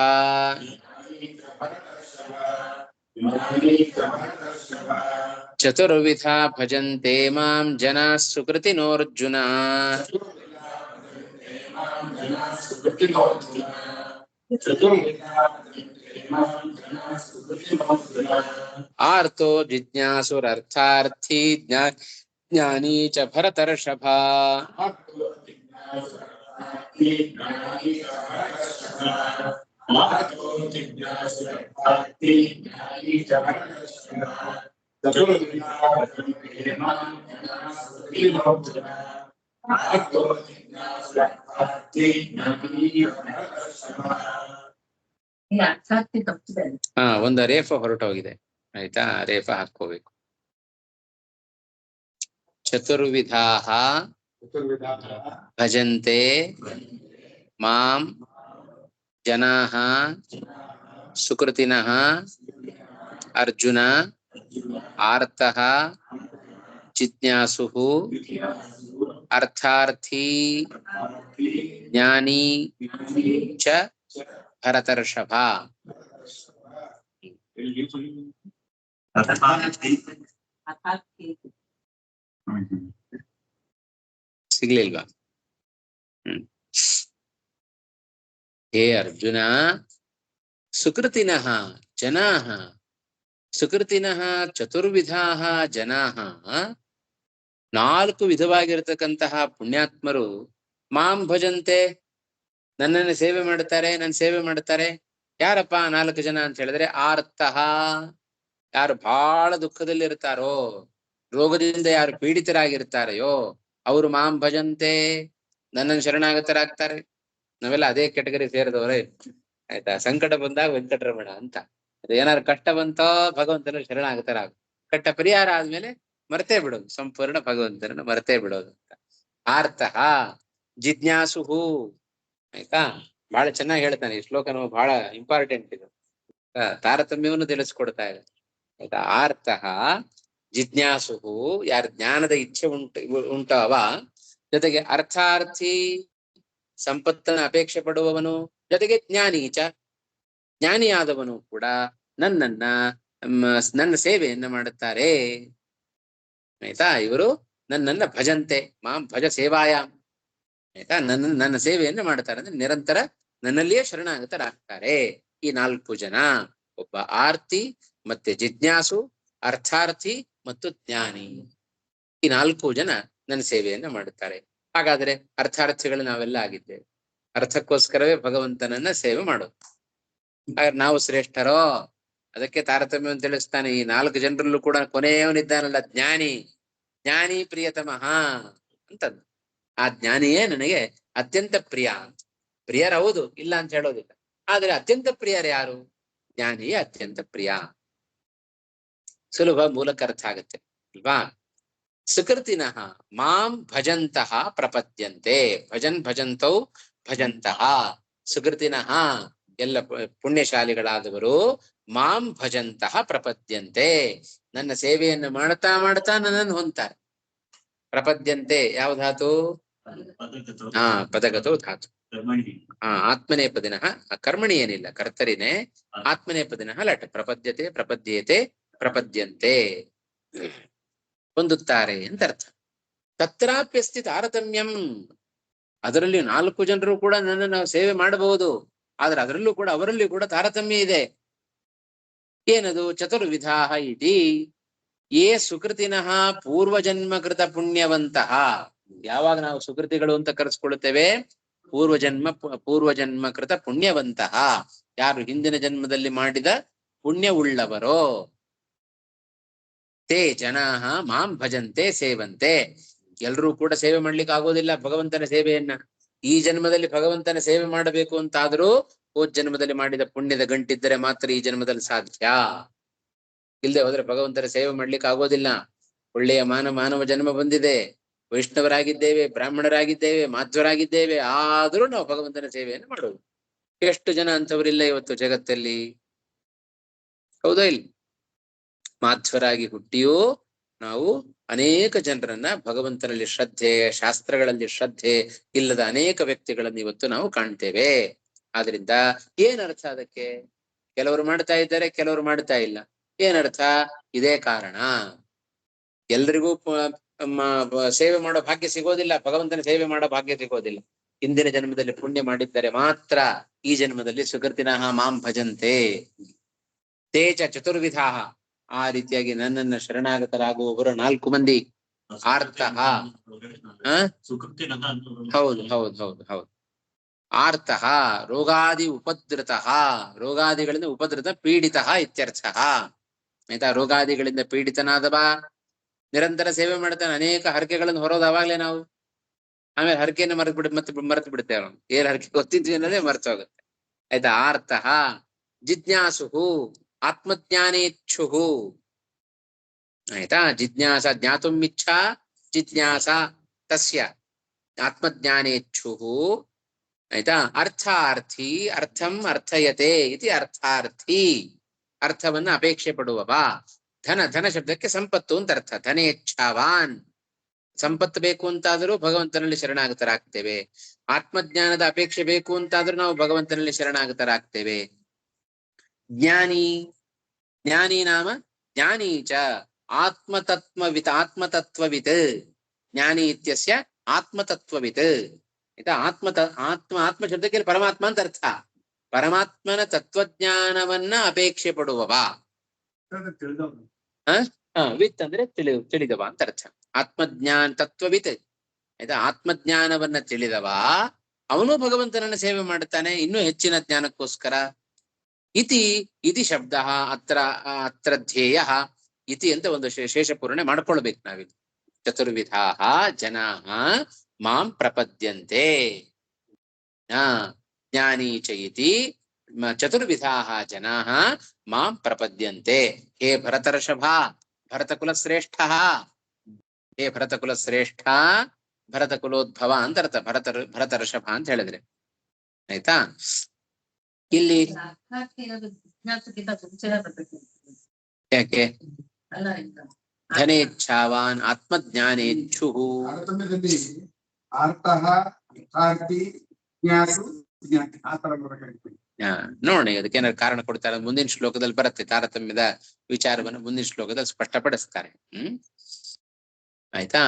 ಚತುರ್ವಿಧಾ ಭಜಂತೆ ಮಾಂ ಜನಾ ಸುಕೃತಿನೋರ್ಜುನ. ಆರ್ತೋ ಜಿಜ್ಞಾಸುರರ್ಥಾರ್ಥಿ ಜ್ಞಾನಿ ಚ ಭರತರ್ಷಭ. ಇಲ್ಲ ಅರ್ಥಾರ್ಥಿ ತಪ್ಪಿದೆ. ಒಂದು ರೇಫ ಹೊರಟೋಗಿದೆ, ಆಯ್ತಾ? ರೇಫ ಹಾಕೋಬೇಕು. ಚತುರ್ವಿಧಾಃ ಭಜಂತೆ ಮಾಂ ಜನಾಃ ಸುಕೃತಿನಃ ಅರ್ಜುನ ಆರ್ತಃ ಜಿಜ್ಞಾಸುಃ ಅರ್ಥಾರ್ಥಿ ಜ್ಞಾನಿ ಚ ಭರತರ್ಷಭ. ಅರ್ಥಾರ್ಥಿ ಸಿಗ್ಲಿಲ್ವಾ? ಹೇ ಅರ್ಜುನ, ಸುಕೃತಿನಃ ಜನಾಃ, ಸುಕೃತಿನಃ ಚತುರ್ವಿಧಾಃ ಜನಾಃ, 4 ವಿಧವಾಗಿರತಕ್ಕಂತಹ ಪುಣ್ಯಾತ್ಮರು ಮಾಂ ಭಜಂತೆ, ನನ್ನನ್ನು ಸೇವೆ ಮಾಡುತ್ತಾರೆ, ನನ್ನ ಸೇವೆ ಮಾಡುತ್ತಾರೆ. ಯಾರಪ್ಪ 4 ಜನ ಅಂತ ಹೇಳಿದ್ರೆ, ಆರ್ತಃ, ಯಾರು ಬಹಳ ದುಃಖದಲ್ಲಿ ಇರ್ತಾರೋ, ರೋಗದಿಂದ ಯಾರು ಪೀಡಿತರಾಗಿರ್ತಾರೆಯೋ ಅವರು ಮಾಂ ಭಜಂತೆ, ನನ್ನನ್ನು ಶರಣಾಗತರಾಗ್ತಾರೆ. ನಾವೆಲ್ಲ ಅದೇ ಕೆಟಗರಿ ಸೇರಿದವರೇ, ಆಯ್ತಾ? ಸಂಕಟ ಬಂದಾಗ ವೆಂಕಟರಮಣ ಅಂತ, ಅದು ಏನಾದ್ರು ಕಷ್ಟ ಬಂತೋ ಭಗವಂತನ ಶರಣಾಗತರಾಗ, ಕಷ್ಟ ಪರಿಹಾರ ಆದ್ಮೇಲೆ ಮರ್ತೇ ಬಿಡೋದು, ಸಂಪೂರ್ಣ ಭಗವಂತನನ್ನು ಮರ್ತೇ ಬಿಡೋದು ಅಂತ. ಆರ್ತಃ ಜಿಜ್ಞಾಸುಹು, ಆಯ್ತಾ? ಬಹಳ ಚೆನ್ನಾಗಿ ಹೇಳ್ತಾನೆ ಈ ಶ್ಲೋಕ, ನಮಗೆ ಬಹಳ ಇಂಪಾರ್ಟೆಂಟ್ ಇದು, ತಾರತಮ್ಯವನ್ನು ತಿಳಿಸ್ಕೊಡ್ತಾ ಇದೆ, ಆಯ್ತಾ? ಆರ್ತಃ ಜಿಜ್ಞಾಸುಹು, ಯಾರ ಜ್ಞಾನದ ಇಚ್ಛೆ ಉಂಟವ, ಜೊತೆಗೆ ಅರ್ಥಾರ್ಥಿ ಸಂಪತ್ತನ್ನು ಅಪೇಕ್ಷೆ ಪಡುವವನು, ಜೊತೆಗೆ ಜ್ಞಾನೀಚ, ಜ್ಞಾನಿಯಾದವನು ಕೂಡ ನನ್ನ ಸೇವೆಯನ್ನ ಮಾಡುತ್ತಾರೆ, ಆಯ್ತಾ? ಇವರು ನನ್ನನ್ನ ಭಜಂತೆ ಮಾಂ ಭಜ ಸೇವಾಯಾಮ್, ಆಯ್ತಾ? ನನ್ನ ಸೇವೆಯನ್ನು ಮಾಡ್ತಾರೆ, ಅಂದ್ರೆ ನಿರಂತರ ನನ್ನಲ್ಲಿಯೇ ಶರಣಾಗತರಾಗ್ತಾರೆ. ಈ 4 ಜನ, ಒಬ್ಬ ಆರ್ತಿ, ಮತ್ತೆ ಜಿಜ್ಞಾಸು, ಅರ್ಥಾರ್ಥಿ ಮತ್ತು ಜ್ಞಾನಿ, ಈ 4 ಜನ ನನ್ನ ಸೇವೆಯನ್ನ ಮಾಡುತ್ತಾರೆ. ಹಾಗಾದ್ರೆ ಅರ್ಥಾರ್ಥಿಗಳು ನಾವೆಲ್ಲ ಆಗಿದ್ದೇವೆ, ಅರ್ಥಕ್ಕೋಸ್ಕರವೇ ಭಗವಂತನನ್ನ ಸೇವೆ ಮಾಡೋದು. ಹಾಗಾದ್ರೆ ನಾವು ಶ್ರೇಷ್ಠರೋ? ಅದಕ್ಕೆ ತಾರತಮ್ಯವನ್ನು ತಿಳಿಸ್ತಾನೆ. ಈ 4 ಜನರಲ್ಲೂ ಕೂಡ ಕೊನೆಯವನಿದ್ದಾನಲ್ಲ ಜ್ಞಾನಿ, ಜ್ಞಾನಿ ಪ್ರಿಯತಮಃ ಅಂತದ್ದು. ಆ ಜ್ಞಾನಿಯೇ ನನಗೆ ಅತ್ಯಂತ ಪ್ರಿಯ ಅಂತ. ಪ್ರಿಯರೌದು, ಇಲ್ಲ ಅಂತ ಹೇಳೋದಿಲ್ಲ, ಆದ್ರೆ ಅತ್ಯಂತ ಪ್ರಿಯರು ಯಾರು? ಜ್ಞಾನಿಯೇ ಅತ್ಯಂತ ಪ್ರಿಯ. ಸುಲಭ ಮೂಲಕ ಅರ್ಥ ಆಗುತ್ತೆ ಅಲ್ವಾ? ಸುಕೃತಿನಃ ಮಾಂ ಭಜಂತಹ ಪ್ರಪದ್ಯಂತೆ, ಭಜಂತೌ ಭಜಂತಹ, ಸುಕೃತಿನಃ ಎಲ್ಲ ಪುಣ್ಯಶಾಲಿಗಳಾದವರು ಮಾಂ ಭಜಂತಹ ಪ್ರಪದ್ಯಂತೆ, ನನ್ನ ಸೇವೆಯನ್ನು ಮಾಡ್ತಾ ಮಾಡ್ತಾ ನನ್ನನ್ನು ಹೊಂತಾರೆ. ಪ್ರಪದ್ಯಂತೆ ಯಾವ ಧಾತು? ಪದಗತೋ ಧಾತು. ಆತ್ಮನೇಪದಿನಃ, ಕರ್ಮಣಿ ಏನಿಲ್ಲ, ಕರ್ತರಿನೇ, ಆತ್ಮನೇಪದಿನಃ ಲಟ್, ಪ್ರಪದ್ಯತೆ ಪ್ರಪದ್ಯೇತೆ ಪ್ರಪದ್ಯಂತೆ, ಹೊಂದುತ್ತಾರೆ ಅಂತ ಅರ್ಥ. ತತ್ರಾಪ್ಯಸ್ತಿ ತಾರತಮ್ಯಂ, ಅದರಲ್ಲಿ 4 ಜನರು ಕೂಡ ನನ್ನನ್ನು ನಾವು ಸೇವೆ ಮಾಡಬಹುದು, ಆದ್ರೆ ಅದರಲ್ಲೂ ಕೂಡ ಅವರಲ್ಲಿ ಕೂಡ ತಾರತಮ್ಯ ಇದೆ. ಏನದು? ಚತುರ್ವಿಧಾಃ ಇತಿ ಯೇ ಸುಕೃತಿನಃ ಪೂರ್ವಜನ್ಮಕೃತ ಪುಣ್ಯವಂತಹ. ಯಾವಾಗ ನಾವು ಸುಕೃತಿಗಳು ಅಂತ ಕರೆಸ್ಕೊಳ್ಳುತ್ತೇವೆ? ಪೂರ್ವಜನ್ಮಕೃತ ಪುಣ್ಯವಂತಹ, ಯಾರು ಹಿಂದಿನ ಜನ್ಮದಲ್ಲಿ ಮಾಡಿದ ಪುಣ್ಯವುಳ್ಳವರೋ. ತೇ ಜನಾಃ ಮಾಂ ಭಜಂತೆ ಸೇವಂತೆ, ಎಲ್ರೂ ಕೂಡ ಸೇವೆ ಮಾಡ್ಲಿಕ್ಕೆ ಆಗೋದಿಲ್ಲ ಭಗವಂತನ ಸೇವೆಯನ್ನ. ಈ ಜನ್ಮದಲ್ಲಿ ಭಗವಂತನ ಸೇವೆ ಮಾಡಬೇಕು ಅಂತಾದ್ರೂ ಹೋದ ಜನ್ಮದಲ್ಲಿ ಮಾಡಿದ ಪುಣ್ಯದ ಗಂಟಿದ್ದರೆ ಮಾತ್ರ ಈ ಜನ್ಮದಲ್ಲಿ ಸಾಧ್ಯ. ಇಲ್ಲದೆ ಹೋದ್ರೆ ಭಗವಂತನ ಸೇವೆ ಮಾಡ್ಲಿಕ್ಕೆ ಆಗೋದಿಲ್ಲ. ಒಳ್ಳೆಯ ಮಾನವ ಜನ್ಮ ಬಂದಿದೆ, ವೈಷ್ಣವರಾಗಿದ್ದೇವೆ, ಬ್ರಾಹ್ಮಣರಾಗಿದ್ದೇವೆ, ಮಾಧ್ವರಾಗಿದ್ದೇವೆ, ಆದ್ರೂ ನಾವು ಭಗವಂತನ ಸೇವೆಯನ್ನು ಮಾಡೋದು. ಎಷ್ಟು ಜನ ಅಂತವರಿಲ್ಲ ಇವತ್ತು ಜಗತ್ತಲ್ಲಿ, ಹೌದೋ ಇಲ್ಲ? ಮಾಧ್ವರಾಗಿ ಹುಟ್ಟಿಯೂ ನಾವು ಅನೇಕ ಜನರನ್ನ ಭಗವಂತನಲ್ಲಿ ಶ್ರದ್ಧೆ, ಶಾಸ್ತ್ರಗಳಲ್ಲಿ ಶ್ರದ್ಧೆ ಇಲ್ಲದ ಅನೇಕ ವ್ಯಕ್ತಿಗಳನ್ನು ಇವತ್ತು ನಾವು ಕಾಣ್ತೇವೆ. ಆದ್ರಿಂದ ಏನರ್ಥ ಅದಕ್ಕೆ? ಕೆಲವರು ಮಾಡ್ತಾ ಇದ್ದಾರೆ, ಕೆಲವರು ಮಾಡ್ತಾ ಇಲ್ಲ. ಏನರ್ಥ? ಇದೇ ಕಾರಣ. ಎಲ್ರಿಗೂ ಸೇವೆ ಮಾಡೋ ಭಾಗ್ಯ ಸಿಗೋದಿಲ್ಲ, ಭಗವಂತನ ಸೇವೆ ಮಾಡೋ ಭಾಗ್ಯ ಸಿಗೋದಿಲ್ಲ. ಹಿಂದಿನ ಜನ್ಮದಲ್ಲಿ ಪುಣ್ಯ ಮಾಡಿದ್ದರೆ ಮಾತ್ರ ಈ ಜನ್ಮದಲ್ಲಿ ಸುಕೃತಿನಃ ಮಾಂ ಭಜಂತೆ. ತೇಜ ಚತುರ್ವಿಧಾಃ, ಆ ರೀತಿಯಾಗಿ ನನ್ನನ್ನ ಶರಣಾಗತರಾಗುವವರು 4 ಮಂದಿ. ಆರ್ತಃ, ಹೌದು ಹೌದು ಹೌದು ಹೌದು. ಆರ್ತಃ ರೋಗಾದಿ ಉಪದ್ರತಃ, ರೋಗಾದಿಗಳಿಂದ ಉಪದ್ರತ ಪೀಡಿತಃ ಇತ್ಯರ್ಥಃ. ಆಯ್ತಾ? ರೋಗಾದಿಗಳಿಂದ ಪೀಡಿತನಾದವ ನಿರಂತರ ಸೇವೆ ಮಾಡ್ತಾನೆ, ಅನೇಕ ಹರಕೆಗಳನ್ನು ಹೊರೋದು ಅವಾಗ್ಲೇ ನಾವು. ಆಮೇಲೆ ಹರಕೆಯನ್ನು ಮರೆತು ಬಿಡುತ್ತೆ ಅವನು. ಏನ್ ಹರಕೆ ಗೊತ್ತಿದ್ವಿ ಅನ್ನೋದೇ ಮರೆತು ಹೋಗುತ್ತೆ. ಆಯ್ತಾ. ಆರ್ತಃ ಜಿಜ್ಞಾಸುಹು ಆತ್ಮಜ್ಞಾನೇಚ್ಛುಹು. ಆಯ್ತಾ. ಜಿಜ್ಞಾಸ ಜ್ಞಾತುಂ ಇಚ್ಛಾ ಜಿಜ್ಞಾಸ ತಸ್ಯ ಆತ್ಮಜ್ಞಾನೇಚ್ಛುಹು. ಆಯ್ತಾ. ಅರ್ಥಾರ್ಥಿ ಅರ್ಥಂ ಅರ್ಥಯತೆ ಇತಿ ಅರ್ಥಾರ್ಥಿ. ಅರ್ಥವನ್ನ ಅಪೇಕ್ಷೆ ಪಡುವವ. ಧನ ಶಬ್ದಕ್ಕೆ ಸಂಪತ್ತು ಅಂತ ಅರ್ಥ. ಧನೇಚ್ಛಾವಾನ್. ಸಂಪತ್ತು ಬೇಕು ಅಂತಾದ್ರೂ ಭಗವಂತನಲ್ಲಿ ಶರಣಾಗತರಾಗ್ತೇವೆ. ಆತ್ಮಜ್ಞಾನದ ಅಪೇಕ್ಷೆ ಬೇಕು ಅಂತಾದ್ರೂ ನಾವು ಭಗವಂತನಲ್ಲಿ ಶರಣಾಗತರಾಗ್ತೇವೆ. ಜ್ಞಾನಿ ನಾಮ ಜ್ಞಾನಿ ಚ ಆತ್ಮತತ್ವವಿತ್. ಜ್ಞಾನಿ ಇತ್ಯಸ್ಯ ಆತ್ಮತತ್ವವಿತ್. ಆಯ್ತಾ. ಆತ್ಮ ಶಬ್ದಕ್ಕೆ ಪರಮಾತ್ಮ ಅಂತ ಅರ್ಥ. ಪರಮಾತ್ಮನ ತತ್ವಜ್ಞಾನವನ್ನ ಅಪೇಕ್ಷೆ ಪಡುವವ. ವಿತ್ ಅಂದ್ರೆ ತಿಳಿದವ ಅಂತ ಅರ್ಥ. ಆತ್ಮಜ್ಞಾನ ತತ್ವವಿತ್. ಆಯ್ತಾ. ಆತ್ಮಜ್ಞಾನವನ್ನ ತಿಳಿದವ ಅವನು ಭಗವಂತನನ್ನ ಸೇವೆ ಮಾಡುತ್ತಾನೆ ಇನ್ನೂ ಹೆಚ್ಚಿನ ಜ್ಞಾನಕ್ಕೋಸ್ಕರ. ಇತಿ ಶಬ್ದ ಅತ್ರ ಧ್ಯೇಯ. ಇತಿ ಅಂತ ಒಂದು ಶೇಷ ಪೂರಣೆ ಮಾಡ್ಕೊಳ್ಬೇಕು ನಾವಿಲ್ಲಿ. ಚತುರ್ವಿಧಾ ಜನಾ ಮಾಂ ಪ್ರಪದ್ಯಂತೆ. ಜ್ಞಾನಿ ಚ ಇತಿ ಚತುರ್ವಿಧಾ ಜನಾ ಮಾಂ ಪ್ರಪದ್ಯಂತೆ. ಹೇ ಭರತರ್ಷಭ, ಭರತಕುಲ ಶ್ರೇಷ್ಠ. ಹೇ ಭರತಕುಲ ಶ್ರೇಷ್ಠ, ಭರತಕುಲೋದ್ಭವ ಅಂತ ಅರ್ಥ. ಭರತರ್ಷಭ ಅಂತ ಹೇಳಿದ್ರೆ ಆಯ್ತಾ. ಇಲ್ಲಿ ಯಾಕೆ ಧನೇಚ್ಛಾವಾನ್ ಆತ್ಮಜ್ಞಾನೇಚ್ಛು. ನೋಡಿ ಅದಕ್ಕೇನಾದ್ರು ಕಾರಣ ಕೊಡ್ತಾರೆ. ಮುಂದಿನ ಶ್ಲೋಕದಲ್ಲಿ ಬರುತ್ತೆ. ತಾರತಮ್ಯದ ವಿಚಾರವನ್ನು ಮುಂದಿನ ಶ್ಲೋಕದಲ್ಲಿ ಸ್ಪಷ್ಟಪಡಿಸ್ತಾರೆ. ಆಯ್ತಾ.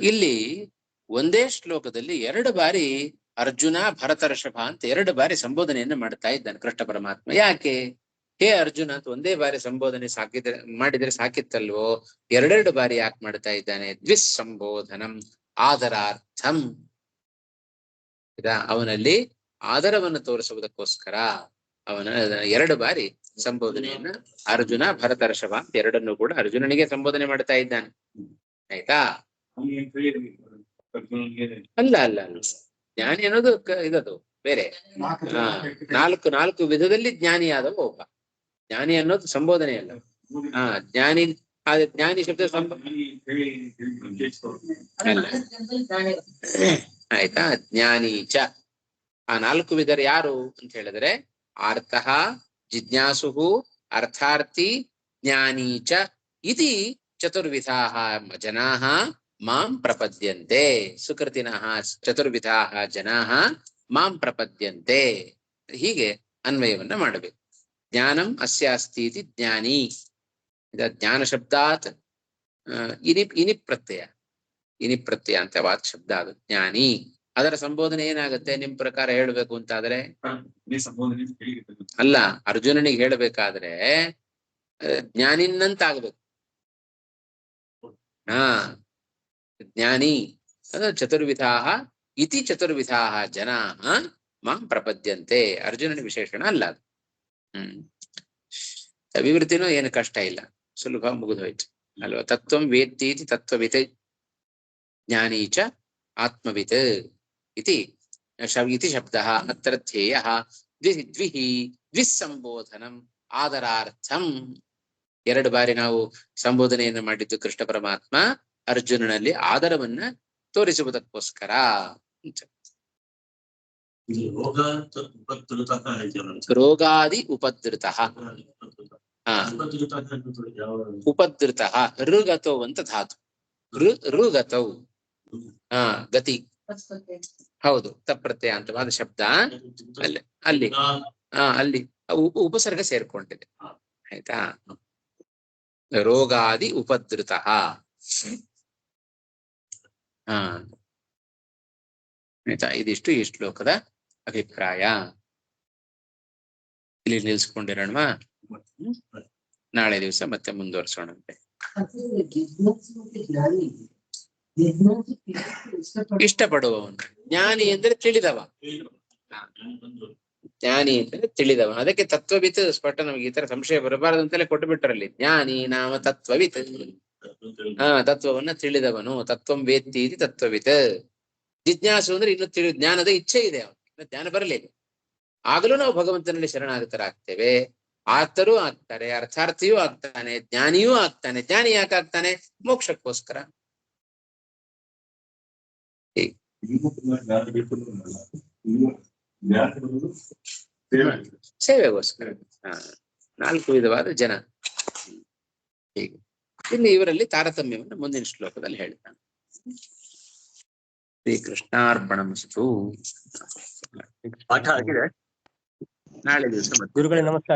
ಇಲ್ಲಿ ಒಂದೇ ಶ್ಲೋಕದಲ್ಲಿ 2 ಬಾರಿ ಅರ್ಜುನ ಭರತರ್ಷಭ ಅಂತ 2 ಬಾರಿ ಸಂಬೋಧನೆಯನ್ನು ಮಾಡ್ತಾ ಇದ್ದಾನೆ ಕೃಷ್ಣ ಪರಮಾತ್ಮ. ಯಾಕೆ ಹೇ ಅರ್ಜುನ ಅಂತ ಒಂದೇ ಬಾರಿ ಸಂಬೋಧನೆ ಮಾಡಿದ್ರೆ ಸಾಕಿತ್ತಲ್ವೋ, 2 ಬಾರಿ ಯಾಕೆ ಮಾಡ್ತಾ ಇದ್ದಾನೆ? ದ್ವಿಸ್ ಸಂಬೋಧನಂ ಆದರಾರ್ಥಂ. ಅವನಲ್ಲಿ ಆದರವನ್ನು ತೋರಿಸುವುದಕ್ಕೋಸ್ಕರ ಅವನ 2 ಬಾರಿ ಸಂಬೋಧನೆಯನ್ನ ಅರ್ಜುನ ಭರತರ್ಷಭ ಅಂತ 2 ಕೂಡ ಅರ್ಜುನನಿಗೆ ಸಂಬೋಧನೆ ಮಾಡ್ತಾ ಇದ್ದಾನೆ. ಆಯ್ತಾ. ಅಲ್ಲ ಜ್ಞಾನಿ ಅನ್ನೋದು ಇದದು ಬೇರೆ. ನಾಲ್ಕು ವಿಧದಲ್ಲಿ ಜ್ಞಾನಿಯಾದವ ಒಬ್ಬ. ಜ್ಞಾನಿ ಅನ್ನೋದು ಸಂಬೋಧನೆ ಅಲ್ಲ. ಜ್ಞಾನಿ ಶಬ್ದ ಆಯ್ತಾ. ಜ್ಞಾನಿ ಚ ಆ 4 ವಿಧರು ಯಾರು ಅಂತ ಹೇಳಿದ್ರೆ ಆರ್ತಃ ಜಿಜ್ಞಾಸುಹು ಅರ್ಥಾರ್ಥಿ ಜ್ಞಾನಿ ಚ ಇತಿ ಚತುರ್ವಿಧಾ ಜನಾ ಮಾಂ ಪ್ರಪದ್ಯಂತೆ. ಸುಕೃತಿನಃ ಚತುರ್ವಿಧಾ ಜನಾ ಮಾಂ ಪ್ರಪದ್ಯಂತೆ. ಹೀಗೆ ಅನ್ವಯವನ್ನ ಮಾಡಬೇಕು. ಜ್ಞಾನಂ ಅಸ್ಯಾಸ್ತಿ ಇತಿ ಜ್ಞಾನಿ. ಜ್ಞಾನ ಶಬ್ದಾತ್ ಇನಿ ಪ್ರತ್ಯಯ ಅಂತ ವಾತ್ ಶಬ್ದ ಅದು ಜ್ಞಾನಿ. ಅದರ ಸಂಬೋಧನೆ ಏನಾಗುತ್ತೆ ನಿಮ್ ಪ್ರಕಾರ ಹೇಳ್ಬೇಕು ಅಂತಾದ್ರೆ? ಅಲ್ಲ, ಅರ್ಜುನನಿಗೆ ಹೇಳ್ಬೇಕಾದ್ರೆ ಜ್ಞಾನಿನ್ನಂತಾಗ್ಬೇಕು. ಜ್ಞಾನಿ ಚತುರ್ವಿಧಾ ಇತಿ ಚತುರ್ವಿಧಾ ಜನಾ ಮಾಂ ಪ್ರಪದ್ಯಂತೆ. ಅರ್ಜುನನ ವಿಶೇಷಣ ಅಲ್ಲ ಅದು. ವಿವೃತ್ತಿನೂ ಏನು ಕಷ್ಟ ಇಲ್ಲ, ಸುಲಭ, ಮುಗಿದೋಯ್ತು ಅಲ್ವಾ. ತತ್ವಂ ವೇತ್ತೀತಿ ತತ್ವವಿತ್ ಜ್ಞಾನಿ ಚ ಆತ್ಮವಿತ್ ಇತಿ ಶಬ್ದ ಅತ್ರ ಧ್ಯೇಯ. ದ್ವಿಸ್ಸಂಬೋಧನಂ ಆದರಾರ್ಥಂ. 2 ಬಾರಿ ನಾವು ಸಂಬೋಧನೆಯನ್ನು ಮಾಡಿದ್ದು ಕೃಷ್ಣ ಪರಮಾತ್ಮ ಅರ್ಜುನನಲ್ಲಿ ಆದರವನ್ನ ತೋರಿಸುವುದಕ್ಕೋಸ್ಕರ. ರೋಗಾದಿ ಉಪದ್ರುತ. ಉಪದ್ರುತ ಋಗತೌ ಅಂತ ಧಾತು. ಋಗತೌ ಗತಿ. ಹೌದು, ತಪ್ರತ್ಯಯ ಅಂತವಾದ ಶಬ್ದ ಅಲ್ಲಿ ಉಪಸರ್ಗ ಸೇರ್ಕೊಂಡಿದೆ. ಆಯ್ತಾ. ರೋಗಾದಿ ಉಪದ್ರುತ. ಆಯ್ತಾ. ಇದಿಷ್ಟು ಈ ಶ್ಲೋಕದ ಅಭಿಪ್ರಾಯ. ಇಲ್ಲಿ ನಿಲ್ಸ್ಕೊಂಡಿರೋಣವಾ? ನಾಳೆ ದಿವಸ ಮತ್ತೆ ಮುಂದುವರ್ಸೋಣಂತೆ. ಇಷ್ಟಪಡುವವನು ಜ್ಞಾನಿ ಅಂದ್ರೆ ತಿಳಿದವ. ಜ್ಞಾನಿ ಅಂದ್ರೆ ತಿಳಿದವ. ಅದಕ್ಕೆ ತತ್ವವಿತ್ ಸ್ಪಷ್ಟ. ನಮಗೆ ಈ ತರ ಸಂಶಯ ಬರಬಾರದು ಅಂತಲೇ ಕೊಟ್ಟು ಬಿಟ್ಟರಲ್ಲಿ. ಜ್ಞಾನಿ ನಾಮ ತತ್ವವಿತ್. ತತ್ವವನ್ನ ತಿಳಿದವನು, ತತ್ವಂ ವೇತ್ತಿ ಇತಿ ತತ್ವವಿತ್. ಜಿಜ್ಞಾಸು ಅಂದ್ರೆ ಇನ್ನು ಜ್ಞಾನದ ಇಚ್ಛೆ ಇದೆ ಅವನಿಗೆ, ಇನ್ನು ಜ್ಞಾನ ಬರಲಿಲ್ಲ. ಆಗಲೂ ನಾವು ಭಗವಂತನಲ್ಲಿ ಶರಣಾಗತರಾಗ್ತೇವೆ. ಆರ್ತರೂ ಆಗ್ತಾರೆ, ಅರ್ಥಾರ್ಥಿಯೂ ಆಗ್ತಾನೆ, ಜ್ಞಾನಿಯೂ ಆಗ್ತಾನೆ. ಜ್ಞಾನಿ ಯಾಕೆ ಆಗ್ತಾನೆ? ಮೋಕ್ಷಕ್ಕೋಸ್ಕರ. ಸೇವೆಗೋಸ್ಕರ. ನಾಲ್ಕು ವಿಧವಾದ ಜನ. ಹೀಗೆ ಇನ್ನು ಇವರಲ್ಲಿ ತಾರತಮ್ಯವನ್ನು ಮುಂದಿನ ಶ್ಲೋಕದಲ್ಲಿ ಹೇಳ್ತಾನೆ. ಶ್ರೀಕೃಷ್ಣಾರ್ಪಣಮಸ್ತು. ಪಾಠ ಆಗಿದೆ. ನಾಳೆ ದಿವಸ ಗುರುಗಳೇ ನಮಸ್ಕಾರ.